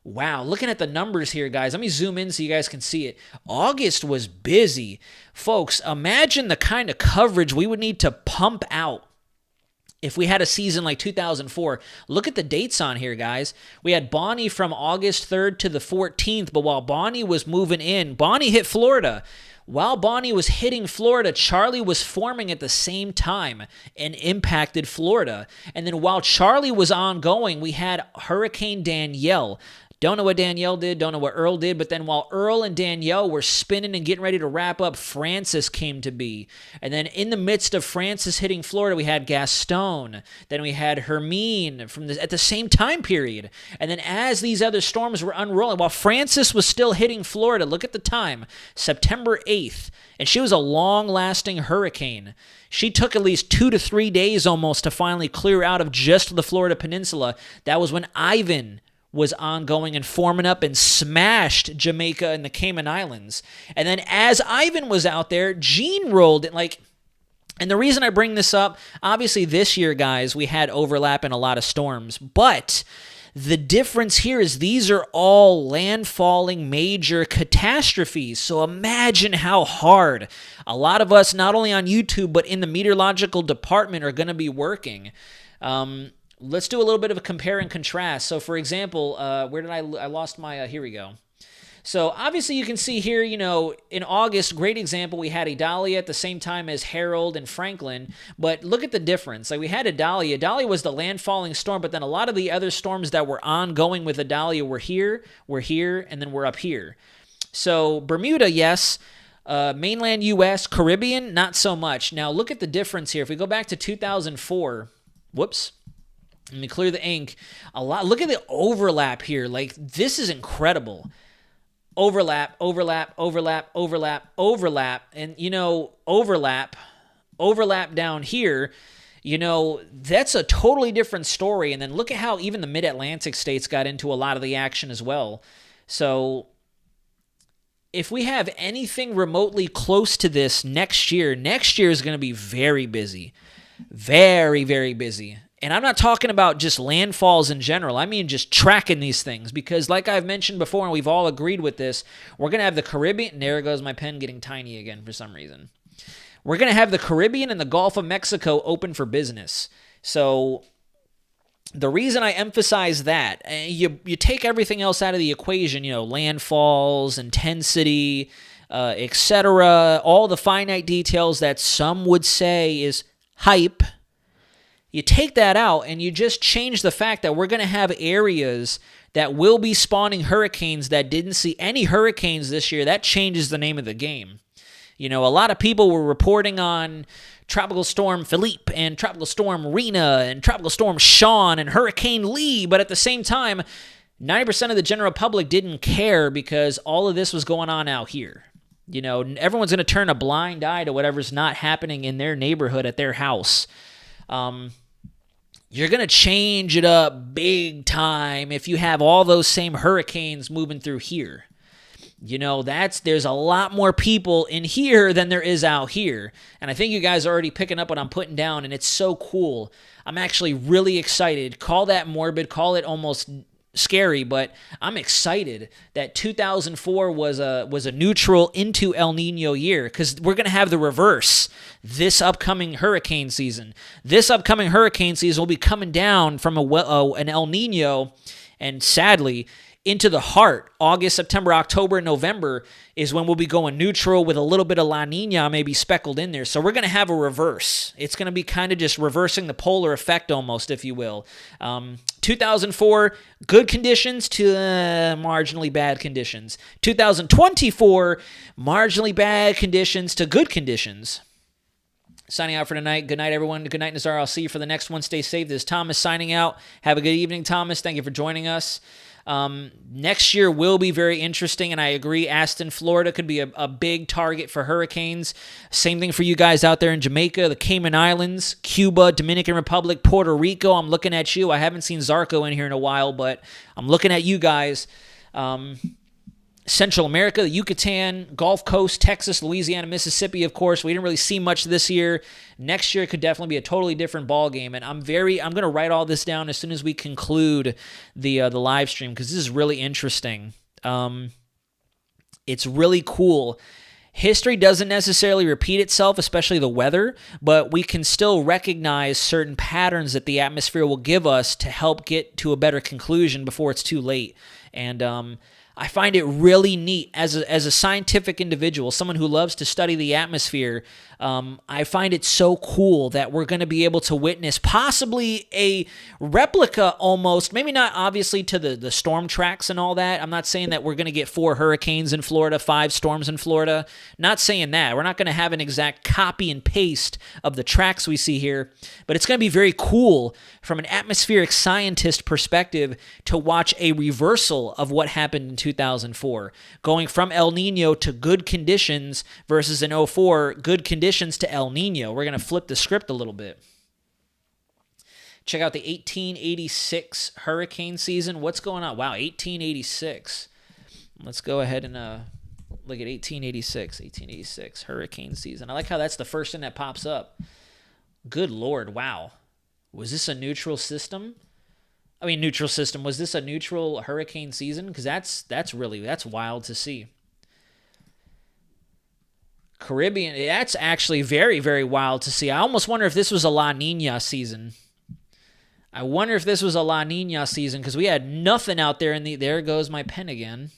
Wow, looking at the numbers here, guys. Let me zoom in so you guys can see it. August was busy. Folks, imagine the kind of coverage we would need to pump out if we had a season like 2004. Look at the dates on here, guys. We had Bonnie from August 3rd to the 14th, but while Bonnie was moving in, Bonnie hit Florida. While Bonnie was hitting Florida, Charlie was forming at the same time and impacted Florida. And then while Charlie was ongoing, we had Hurricane Danielle. Don't know what Danielle did, don't know what Earl did, but then while Earl and Danielle were spinning and getting ready to wrap up, Francis came to be. And then in the midst of Francis hitting Florida, we had Gaston. Then we had Hermine at the same time period. And then as these other storms were unrolling, while Francis was still hitting Florida, look at the time, September 8th. And she was a long-lasting hurricane. She took at least 2 to 3 days almost to finally clear out of just the Florida Peninsula. That was when Ivan was ongoing and forming up and smashed Jamaica and the Cayman Islands. And then as Ivan was out there, Gene rolled it and the reason I bring this up, obviously this year, guys, we had overlap in a lot of storms, but the difference here is these are all landfalling major catastrophes. So imagine how hard a lot of us, not only on YouTube, but in the meteorological department are going to be working. Let's do a little bit of a compare and contrast. So, for example, where did I lost my, here we go. So, obviously, you can see here, in August, great example, we had Idalia at the same time as Harold and Franklin. But look at the difference. Like, we had Idalia. Idalia was the landfalling storm, but then a lot of the other storms that were ongoing with Idalia were here, and then we're up here. So, Bermuda, yes. Mainland U.S., Caribbean, not so much. Now, look at the difference here. If we go back to 2004, whoops. Let me clear the ink. Look at the overlap here. Like, this is incredible. Overlap. And, overlap down here, that's a totally different story. And then look at how even the mid-Atlantic states got into a lot of the action as well. So if we have anything remotely close to this next year is going to be very busy. Very, very busy. And I'm not talking about just landfalls in general. I mean just tracking these things because like I've mentioned before, and we've all agreed with this, we're going to have the Caribbean. There goes my pen getting tiny again for some reason. We're going to have the Caribbean and the Gulf of Mexico open for business. So the reason I emphasize that, you take everything else out of the equation, landfalls, intensity, etc., all the finite details that some would say is hype. You take that out and you just change the fact that we're going to have areas that will be spawning hurricanes that didn't see any hurricanes this year. That changes the name of the game. A lot of people were reporting on Tropical Storm Philippe and Tropical Storm Rena and Tropical Storm Sean and Hurricane Lee, but at the same time, 90% of the general public didn't care because all of this was going on out here. Everyone's going to turn a blind eye to whatever's not happening in their neighborhood at their house. You're going to change it up big time if you have all those same hurricanes moving through here. there's a lot more people in here than there is out here. And I think you guys are already picking up what I'm putting down, and it's so cool. I'm actually really excited. Call that morbid, call it almost scary, but I'm excited that 2004 was a neutral into El Nino year, because we're going to have the reverse this upcoming hurricane season. This upcoming hurricane season will be coming down from an El Nino, and sadly, into the heart. August, September, October, and November is when we'll be going neutral with a little bit of La Nina maybe speckled in there. So we're going to have a reverse. It's going to be kind of just reversing the polar effect almost, if you will. 2004, good conditions to marginally bad conditions. 2024, marginally bad conditions to good conditions. Signing out for tonight. Good night, everyone. Good night, Nazar. I'll see you for the next one. Stay safe. This is Thomas signing out. Have a good evening, Thomas. Thank you for joining us. Next year will be very interesting, and I agree, Aston, Florida could be a big target for hurricanes. Same thing for you guys out there in Jamaica, the Cayman Islands, Cuba, Dominican Republic, Puerto Rico. I'm looking at you. I haven't seen Zarco in here in a while, but I'm looking at you guys. Central America, the Yucatan, Gulf Coast, Texas, Louisiana, Mississippi, of course. We didn't really see much this year. Next year could definitely be a totally different ball game, and I'm going to write all this down as soon as we conclude the live stream, because this is really interesting. It's really cool. History doesn't necessarily repeat itself, especially the weather, but we can still recognize certain patterns that the atmosphere will give us to help get to a better conclusion before it's too late. And I find it really neat as a scientific individual, someone who loves to study the atmosphere. I find it so cool that we're going to be able to witness possibly a replica almost, maybe not obviously to the storm tracks and all that. I'm not saying that we're going to get 4 hurricanes in Florida, 5 storms in Florida. Not saying that. We're not going to have an exact copy and paste of the tracks we see here, but it's going to be very cool from an atmospheric scientist perspective to watch a reversal of what happened in 2004, going from El Nino to good conditions versus in 04, good conditions to El Nino. We're going to flip the script a little bit. Check out the 1886 hurricane season. What's going on? Wow, 1886. Let's go ahead and look at 1886 hurricane season. I like how that's the first thing that pops up. Good Lord, wow. Was this a neutral system? Neutral system. Was this a neutral hurricane season? Because that's wild to see. Caribbean, that's actually very, very wild to see. I almost wonder if this was a La Nina season. Because we had nothing out there there goes my pen again.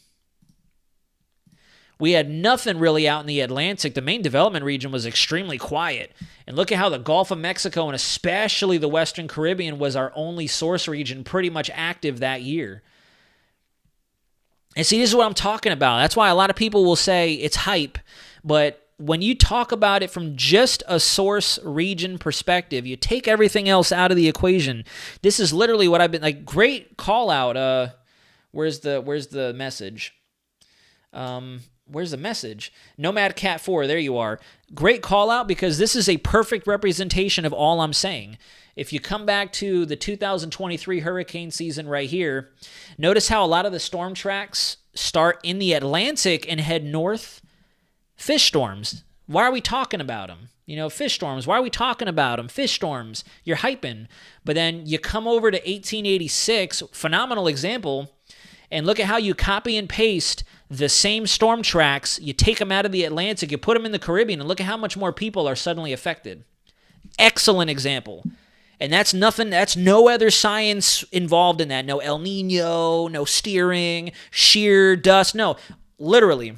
We had nothing really out in the Atlantic. The main development region was extremely quiet. And look at how the Gulf of Mexico and especially the Western Caribbean was our only source region pretty much active that year. And see, this is what I'm talking about. That's why a lot of people will say it's hype. But when you talk about it from just a source region perspective, you take everything else out of the equation. This is literally what I've been like. Great call out. Where's the message? Where's the message? Nomad Cat 4, there you are. Great call out, because this is a perfect representation of all I'm saying. If you come back to the 2023 hurricane season right here, notice how a lot of the storm tracks start in the Atlantic and head north. Fish storms. Why are we talking about them? Fish storms. Why are we talking about them? Fish storms. You're hyping. But then you come over to 1886, phenomenal example, and look at how you copy and paste the same storm tracks, you take them out of the Atlantic, you put them in the Caribbean, and look at how much more people are suddenly affected. Excellent example. And that's no other science involved in that. No El Nino, no steering, shear, dust. No, literally,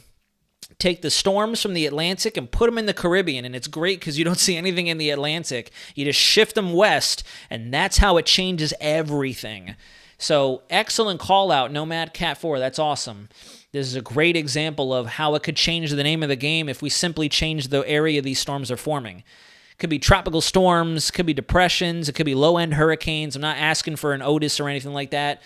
take the storms from the Atlantic and put them in the Caribbean, and it's great because you don't see anything in the Atlantic. You just shift them west, and that's how it changes everything. So, excellent call out, Nomad Cat 4. That's awesome. This is a great example of how it could change the name of the game if we simply change the area these storms are forming. It could be tropical storms, could be depressions, it could be low-end hurricanes. I'm not asking for an Otis or anything like that.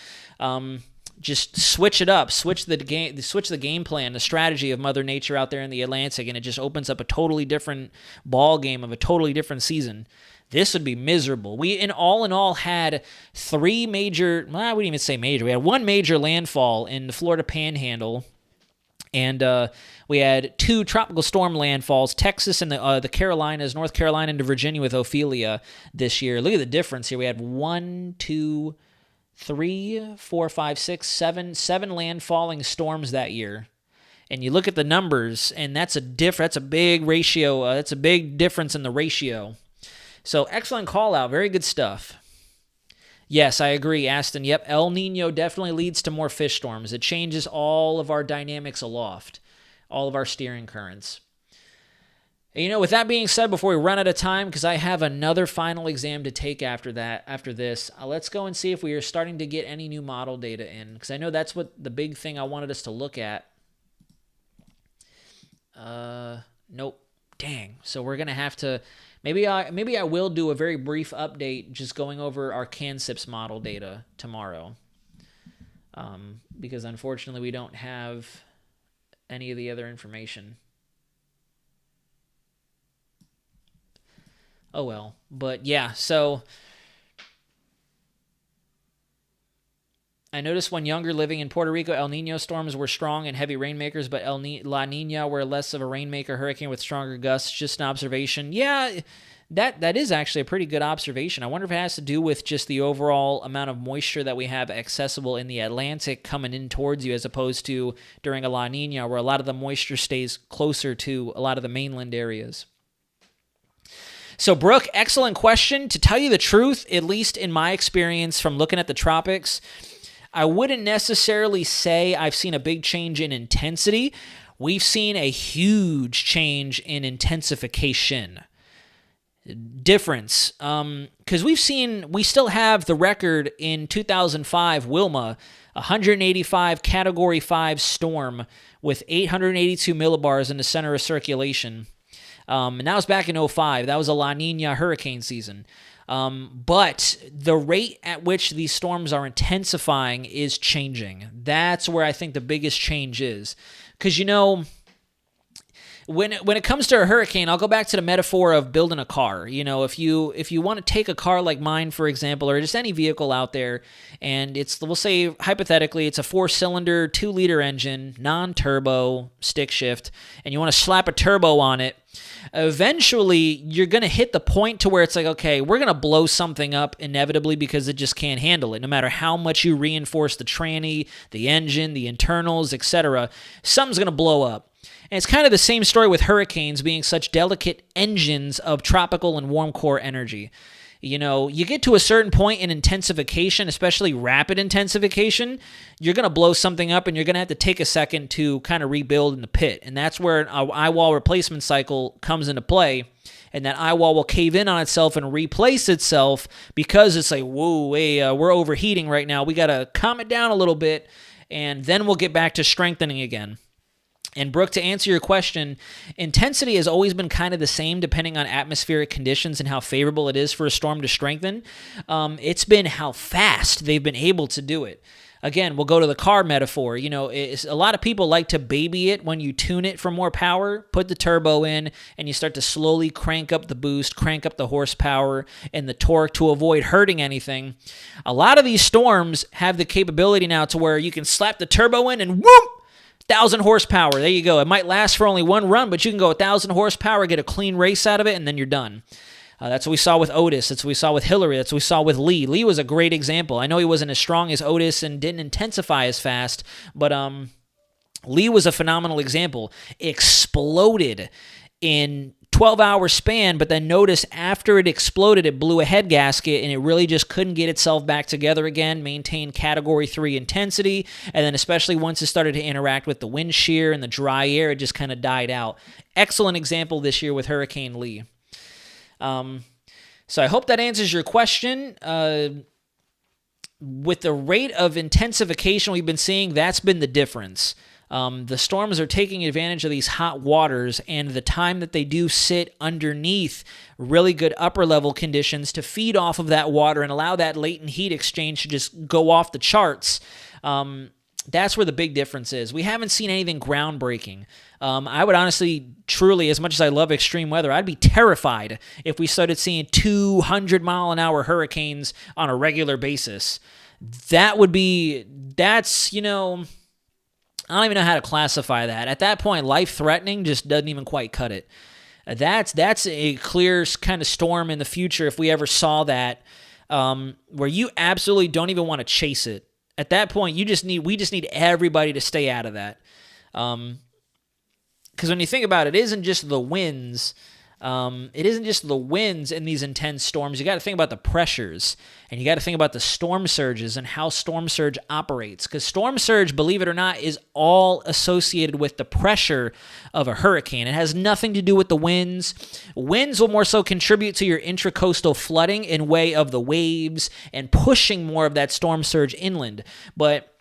Just switch it up, switch the game plan, the strategy of Mother Nature out there in the Atlantic, and it just opens up a totally different ball game of a totally different season. This would be miserable. We, in all, had 3 major, well, I wouldn't even say major. We had 1 major landfall in the Florida Panhandle And we had 2 tropical storm landfalls, Texas and the Carolinas, North Carolina into Virginia with Ophelia this year. Look at the difference here. We had 1, 2, 3, 4, 5, 6, 7 landfalling storms that year. And you look at the numbers, and that's a big ratio. That's a big difference in the ratio. So excellent call out. Very good stuff. Yes, I agree, Aston. Yep, El Nino definitely leads to more fish storms. It changes all of our dynamics aloft, all of our steering currents. And, with that being said, before we run out of time, because I have another final exam to take after this, let's go and see if we are starting to get any new model data in, because I know that's what the big thing I wanted us to look at. Nope. Dang. So we're going to have to... Maybe I will do a very brief update just going over our CANSIPS model data tomorrow. Because unfortunately we don't have any of the other information. Oh well. But yeah, so I noticed when younger living in Puerto Rico, El Nino storms were strong and heavy rainmakers, but La Nina were less of a rainmaker hurricane with stronger gusts. Just an observation. Yeah, that is actually a pretty good observation. I wonder if it has to do with just the overall amount of moisture that we have accessible in the Atlantic coming in towards you, as opposed to during a La Nina, where a lot of the moisture stays closer to a lot of the mainland areas. So, Brooke, excellent question. To tell you the truth, at least in my experience from looking at the tropics, I wouldn't necessarily say I've seen a big change in intensity. We've seen a huge change in intensification. Difference. Because we still have the record in 2005, Wilma, 185 Category 5 storm with 882 millibars in the center of circulation. And that was back in 2005. That was a La Nina hurricane season. But the rate at which these storms are intensifying is changing. That's where I think the biggest change is. Because, when it comes to a hurricane, I'll go back to the metaphor of building a car. If you want to take a car like mine, for example, or just any vehicle out there, and we'll say hypothetically it's a 4-cylinder, 2-liter engine, non-turbo, stick shift, and you want to slap a turbo on it, eventually you're going to hit the point to where it's like, okay, we're going to blow something up inevitably because it just can't handle it. No matter how much you reinforce the tranny, the engine, the internals, etc., something's going to blow up. And it's kind of the same story with hurricanes being such delicate engines of tropical and warm core energy. You get to a certain point in intensification, especially rapid intensification, you're going to blow something up and you're going to have to take a second to kind of rebuild in the pit. And that's where an eye wall replacement cycle comes into play. And that eye wall will cave in on itself and replace itself because it's like, whoa, hey, we're overheating right now. We got to calm it down a little bit, and then we'll get back to strengthening again. And Brooke, to answer your question, intensity has always been kind of the same depending on atmospheric conditions and how favorable it is for a storm to strengthen. It's been how fast they've been able to do it. Again, we'll go to the car metaphor. A lot of people like to baby it when you tune it for more power, put the turbo in, and you start to slowly crank up the boost, crank up the horsepower and the torque to avoid hurting anything. A lot of these storms have the capability now to where you can slap the turbo in and whoop! 1,000 horsepower. There you go. It might last for only one run, but you can go 1,000 horsepower, get a clean race out of it, and then you're done. That's what we saw with Otis. That's what we saw with Hillary. That's what we saw with Lee. Lee was a great example. I know he wasn't as strong as Otis and didn't intensify as fast, but Lee was a phenomenal example. Exploded in 12-hour span, but then notice after it exploded, it blew a head gasket, and it really just couldn't get itself back together again, maintain Category 3 intensity, and then especially once it started to interact with the wind shear and the dry air, it just kind of died out. Excellent example this year with Hurricane Lee. So I hope that answers your question. With the rate of intensification we've been seeing, that's been the difference. The storms are taking advantage of these hot waters and the time that they do sit underneath really good upper level conditions to feed off of that water and allow that latent heat exchange to just go off the charts. That's where the big difference is. We haven't seen anything groundbreaking. I would honestly, truly, as much as I love extreme weather, I'd be terrified if we started seeing 200-mile-an-hour hurricanes on a regular basis. That's I don't even know how to classify that. At that point, life-threatening just doesn't even quite cut it. That's a clear kind of storm in the future if we ever saw that, where you absolutely don't even want to chase it. At that point, we just need everybody to stay out of that. Because when you think about it, it isn't just the winds. It isn't just the winds in these intense storms. You got to think about the pressures, and you got to think about the storm surges and how storm surge operates. Because storm surge, believe it or not, is all associated with the pressure of a hurricane. It has nothing to do with the winds. Winds will more so contribute to your intracoastal flooding in way of the waves and pushing more of that storm surge inland. But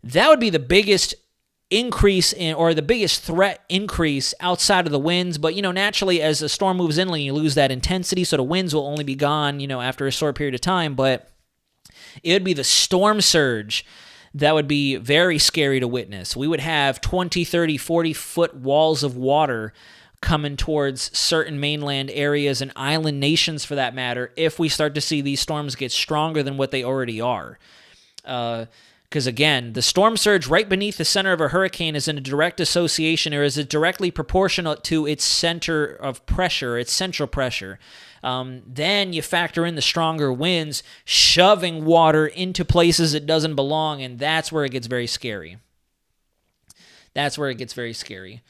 that would be the biggest increase in, or the biggest threat increase outside of the winds. But, naturally, as the storm moves inland, you lose that intensity, so the winds will only be gone, after a short period of time. But it would be the storm surge that would be very scary to witness. We would have 20, 30, 40-foot walls of water coming towards certain mainland areas and island nations, for that matter, if we start to see these storms get stronger than what they already are. Because, again, the storm surge right beneath the center of a hurricane is in a direct association, or is it directly proportional to its center of pressure, its central pressure. Then you factor in the stronger winds shoving water into places it doesn't belong, and that's where it gets very scary. That's where it gets very scary.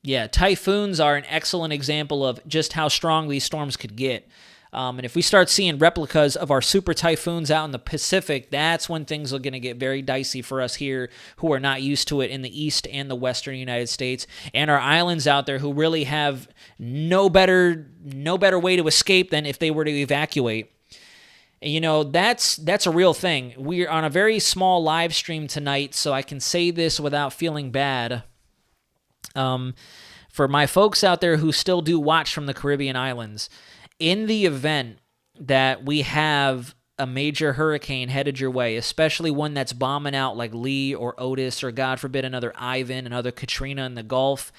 Yeah, typhoons are an excellent example of just how strong these storms could get. And if we start seeing replicas of our super typhoons out in the Pacific, that's when things are going to get very dicey for us here who are not used to it in the east and the western United States, and our islands out there who really have no better way to escape than if they were to evacuate. And, that's a real thing. We're on a very small live stream tonight, so I can say this without feeling bad. For my folks out there who still do watch from the Caribbean islands, in the event that we have a major hurricane headed your way, especially one that's bombing out like Lee or Otis or, God forbid, another Ivan, another Katrina in the Gulf,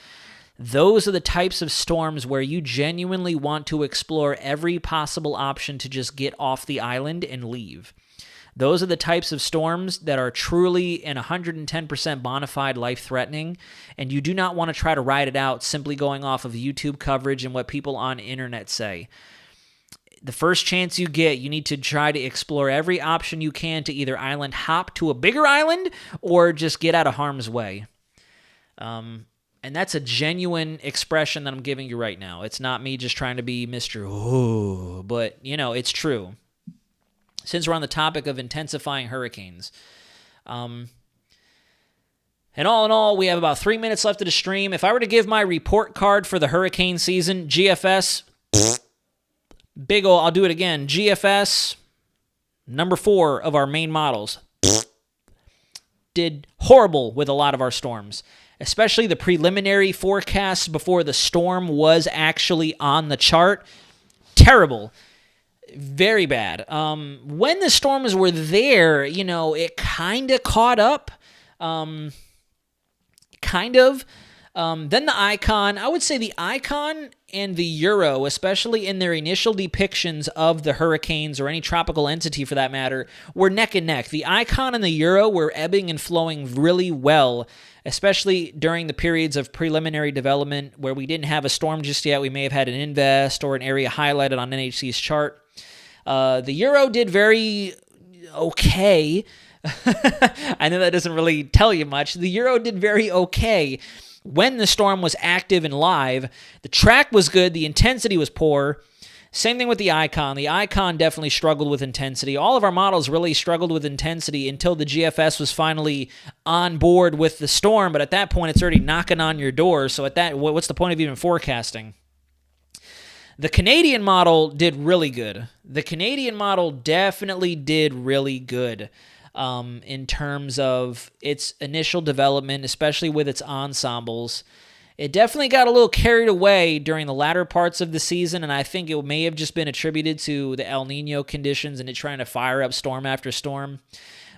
those are the types of storms where you genuinely want to explore every possible option to just get off the island and leave. Those are the types of storms that are truly and 110% bona fide life-threatening, and you do not want to try to ride it out simply going off of YouTube coverage and what people on the internet say. The first chance you get, you need to try to explore every option you can to either island hop to a bigger island or just get out of harm's way. And that's a genuine expression that I'm giving you right now. It's not me just trying to be Mr. Ooh, but, it's true. Since we're on the topic of intensifying hurricanes. And all in all, we have about 3 minutes left of the stream. If I were to give my report card for the hurricane season, GFS, big ol', I'll do it again, GFS, number 4 of our main models, did horrible with a lot of our storms, especially the preliminary forecasts before the storm was actually on the chart. Terrible. Very bad. When the storms were there, it kind of caught up. Kind of. Then the Icon, I would say the Icon and the Euro, especially in their initial depictions of the hurricanes or any tropical entity for that matter, were neck and neck. The Icon and the Euro were ebbing and flowing really well, especially during the periods of preliminary development where we didn't have a storm just yet. We may have had an invest or an area highlighted on NHC's chart. The Euro did very okay. I know that doesn't really tell you much. The Euro did very okay when the storm was active and live. The track was good. The intensity was poor. Same thing with the Icon. The Icon definitely struggled with intensity. All of our models really struggled with intensity until the GFS was finally on board with the storm. But at that point, it's already knocking on your door. So at that, what's the point of even forecasting? The Canadian model did really good. The Canadian model definitely did really good in terms of its initial development, especially with its ensembles. It definitely got a little carried away during the latter parts of the season, and I think it may have just been attributed to the El Nino conditions and it trying to fire up storm after storm.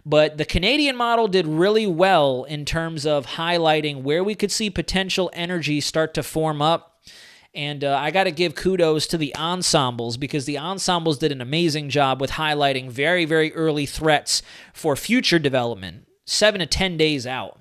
But the Canadian model did really well in terms of highlighting where we could see potential energy start to form up And I got to give kudos to the ensembles, because the ensembles did an amazing job with highlighting very, very early threats for future development, 7 to 10 days out.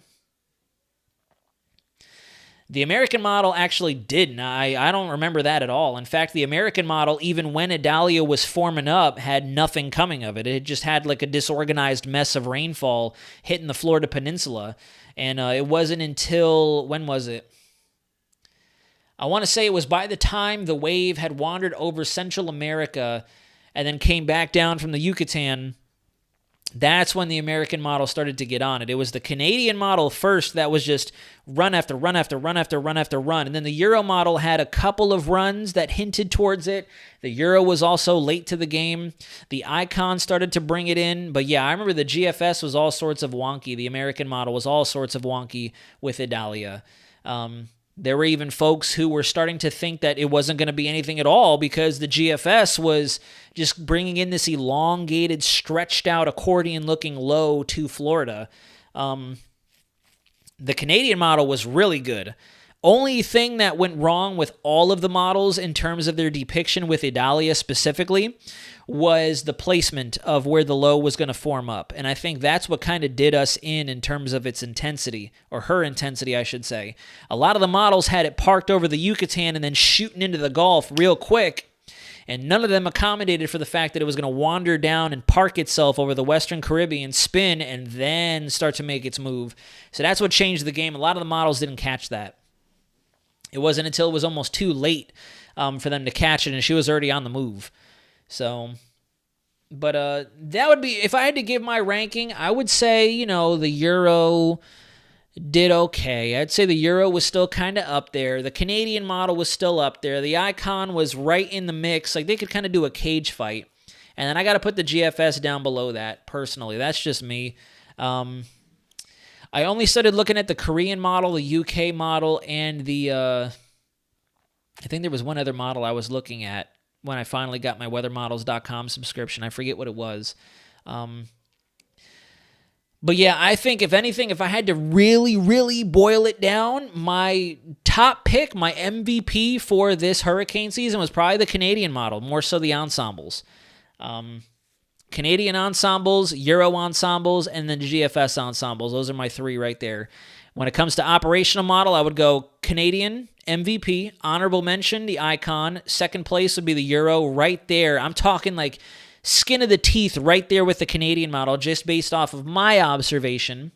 The American model actually didn't. I don't remember that at all. In fact, the American model, even when Idalia was forming up, had nothing coming of it. It just had like a disorganized mess of rainfall hitting the Florida Peninsula. And it wasn't until, when was it? I want to say it was by the time the wave had wandered over Central America and then came back down from the Yucatan. That's when the American model started to get on it. It was the Canadian model first that was just run after run after run after run after run. And then the Euro model had a couple of runs that hinted towards it. The Euro was also late to the game. The Icon started to bring it in. But yeah, I remember the GFS was all sorts of wonky. The American model was all sorts of wonky with Idalia. There were even folks who were starting to think that it wasn't going to be anything at all, because the GFS was just bringing in this elongated, stretched out accordion-looking low to Florida. The Canadian model was really good. Only thing that went wrong with all of the models in terms of their depiction with Idalia specifically was the placement of where the low was going to form up. And I think that's what kind of did us in terms of its intensity, or her intensity, I should say. A lot of the models had it parked over the Yucatan and then shooting into the Gulf real quick, and none of them accommodated for the fact that it was going to wander down and park itself over the Western Caribbean, spin, and then start to make its move. So that's what changed the game. A lot of the models didn't catch that. It wasn't until it was almost too late for them to catch it, and she was already on the move. So, but that would be, if I had to give my ranking, I would say, the Euro did okay. I'd say the Euro was still kind of up there. The Canadian model was still up there. The Icon was right in the mix. Like, they could kind of do a cage fight. And then I got to put the GFS down below that, personally. That's just me. I only started looking at the Korean model, the UK model, and the, I think there was one other model I was looking at when I finally got my weathermodels.com subscription. I forget what it was. But yeah, I think, if anything, if I had to really, really boil it down, my top pick, my MVP for this hurricane season was probably the Canadian model, more so the ensembles. Canadian ensembles, Euro ensembles, and then GFS ensembles. Those are my three right there. When it comes to operational model, I would go Canadian, MVP, honorable mention, the Icon. Second place would be the Euro, right there. I'm talking like skin of the teeth right there with the Canadian model, just based off of my observation.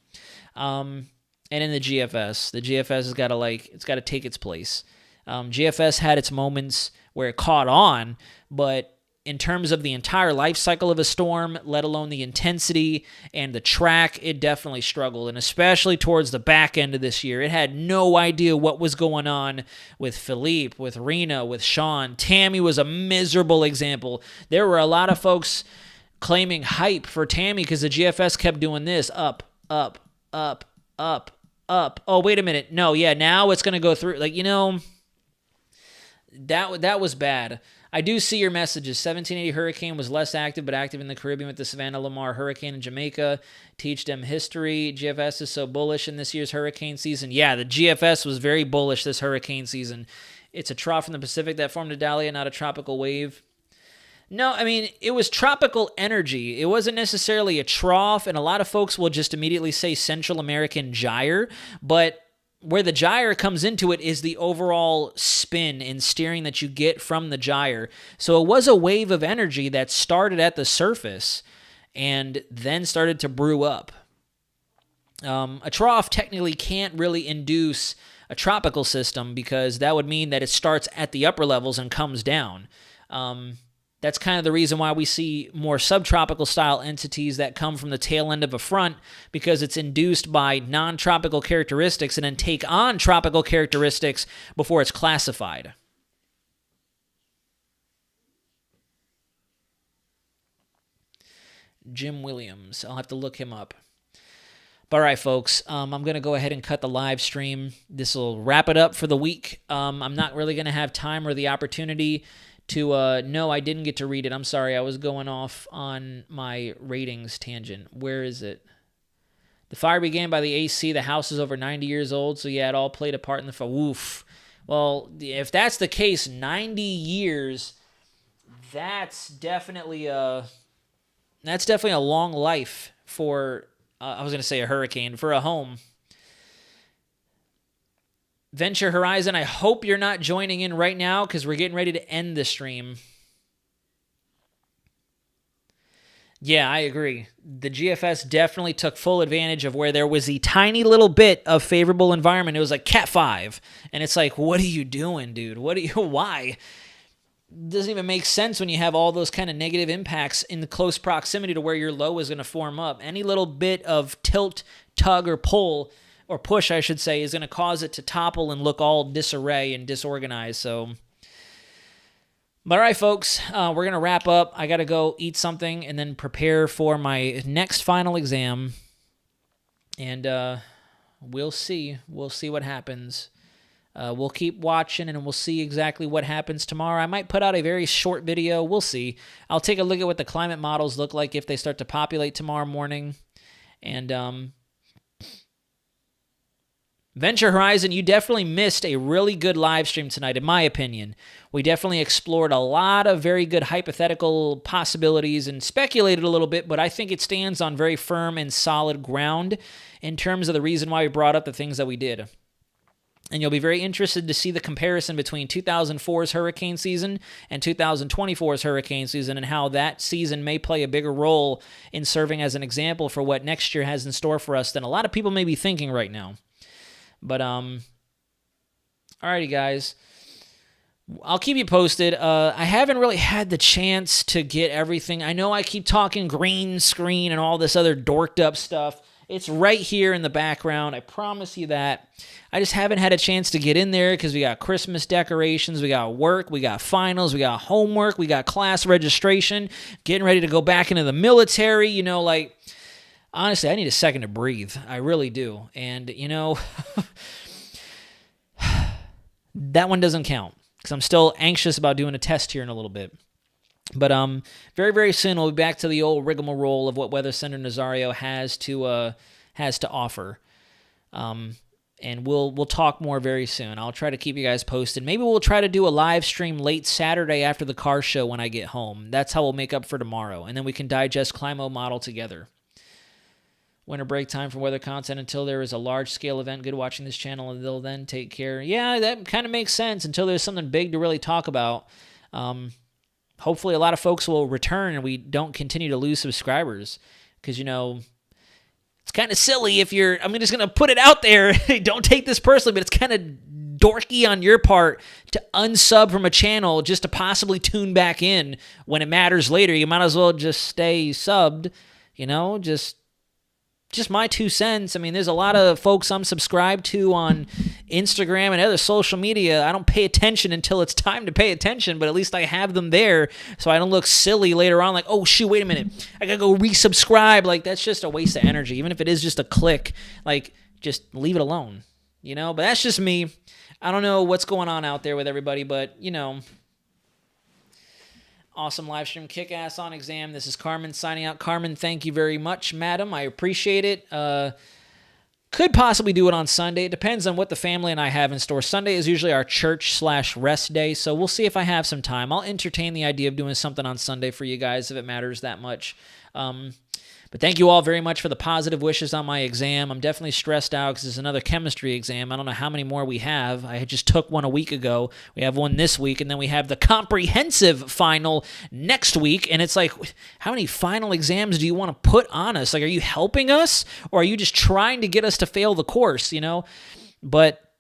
And in the GFS has got to it's got to take its place. GFS had its moments where it caught on, but in terms of the entire life cycle of a storm, let alone the intensity and the track, it definitely struggled. And especially towards the back end of this year, it had no idea what was going on with Philippe, with Rena, with Sean. Tammy was a miserable example. There were a lot of folks claiming hype for Tammy because the GFS kept doing this, up, up, up, up, up. Oh, wait a minute. No, yeah, now it's going to go through. That was bad. I do see your messages. 1780 Hurricane was less active, but active in the Caribbean with the Savannah Lamar Hurricane in Jamaica. Teach them history. GFS is so bullish in this year's hurricane season. Yeah, the GFS was very bullish this hurricane season. It's a trough in the Pacific that formed Idalia, not a tropical wave. No, I mean, it was tropical energy. It wasn't necessarily a trough, and a lot of folks will just immediately say Central American gyre, but where the gyre comes into it is the overall spin and steering that you get from the gyre. So it was a wave of energy that started at the surface and then started to brew up. A trough technically can't really induce a tropical system because that would mean that it starts at the upper levels and comes down. That's kind of the reason why we see more subtropical style entities that come from the tail end of a front, because it's induced by non-tropical characteristics and then take on tropical characteristics before it's classified. Jim Williams. I'll have to look him up. But all right, folks, I'm going to go ahead and cut the live stream. This will wrap it up for the week. I'm not really going to have time or the opportunity to, no, I didn't get to read it. I'm sorry. I was going off on my ratings tangent. Where is it? The fire began by the AC. The house is over 90 years old, so yeah, it all played a part in the fire. Woof. Well, if that's the case, 90 years, that's definitely a long life for, I was going to say a hurricane, for a home. Venture Horizon, I hope you're not joining in right now because we're getting ready to end the stream. Yeah, I agree. The GFS definitely took full advantage of where there was a tiny little bit of favorable environment. It was like Cat 5. And it's like, what are you doing, dude? Why? It doesn't even make sense when you have all those kind of negative impacts in the close proximity to where your low is going to form up. Any little bit of tilt, tug, or pull, or push, I should say, is going to cause it to topple and look all disarray and disorganized. So, but all right, folks, we're going to wrap up. I got to go eat something and then prepare for my next final exam. And we'll see. We'll see what happens. We'll keep watching, and we'll see exactly what happens tomorrow. I might put out a very short video. We'll see. I'll take a look at what the climate models look like if they start to populate tomorrow morning. And Venture Horizon, you definitely missed a really good live stream tonight, in my opinion. We definitely explored a lot of very good hypothetical possibilities and speculated a little bit, but I think it stands on very firm and solid ground in terms of the reason why we brought up the things that we did. And you'll be very interested to see the comparison between 2004's hurricane season and 2024's hurricane season and how that season may play a bigger role in serving as an example for what next year has in store for us than a lot of people may be thinking right now. But, alrighty, guys. I'll keep you posted. I haven't really had the chance to get everything. I know I keep talking green screen and all this other dorked up stuff. It's right here in the background. I promise you that. I just haven't had a chance to get in there because we got Christmas decorations, we got work, we got finals, we got homework, we got class registration, getting ready to go back into the military, honestly, I need a second to breathe. I really do. And, that one doesn't count because I'm still anxious about doing a test here in a little bit. But very, very soon we'll be back to the old rigmarole of what Weather Center Nazario has to offer. And we'll talk more very soon. I'll try to keep you guys posted. Maybe we'll try to do a live stream late Saturday after the car show when I get home. That's how we'll make up for tomorrow. And then we can digest Climo model together. Winter break time for weather content until there is a large-scale event. Good watching this channel until then. Take care. Yeah, that kind of makes sense until there's something big to really talk about. Hopefully a lot of folks will return and we don't continue to lose subscribers. Because, it's kind of silly if I'm just going to put it out there. Don't take this personally, but it's kind of dorky on your part to unsub from a channel just to possibly tune back in when it matters later. You might as well just stay subbed, just my 2 cents. I mean, there's a lot of folks I'm subscribed to on Instagram and other social media. I don't pay attention until it's time to pay attention, but at least I have them there so I don't look silly later on like, oh, shoot, wait a minute. I got to go resubscribe. Like, that's just a waste of energy. Even if it is just a click, like, just leave it alone, But that's just me. I don't know what's going on out there with everybody, but, Awesome live stream, kick-ass on exam. This is Carmen signing out. Carmen, thank you very much, madam. I appreciate it. Could possibly do it on Sunday. It depends on what the family and I have in store. Sunday is usually our church/rest day, so we'll see if I have some time. I'll entertain the idea of doing something on Sunday for you guys if it matters that much. But thank you all very much for the positive wishes on my exam. I'm definitely stressed out because it's another chemistry exam. I don't know how many more we have. I just took one a week ago. We have one this week, and then we have the comprehensive final next week. And it's like, how many final exams do you want to put on us? Like, are you helping us, or are you just trying to get us to fail the course, But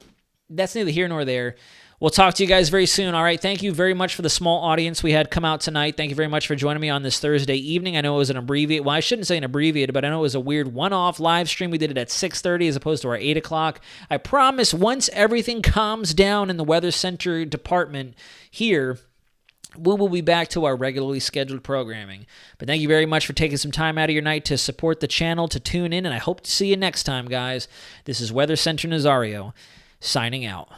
that's neither here nor there. We'll talk to you guys very soon. All right, thank you very much for the small audience we had come out tonight. Thank you very much for joining me on this Thursday evening. I know it was an abbreviated, well, I shouldn't say an abbreviated, but I know it was a weird one-off live stream. We did it at 6:30 as opposed to our 8 o'clock. I promise once everything calms down in the Weather Center department here, we will be back to our regularly scheduled programming. But thank you very much for taking some time out of your night to support the channel, to tune in, and I hope to see you next time, guys. This is Weather Center Nazario, signing out.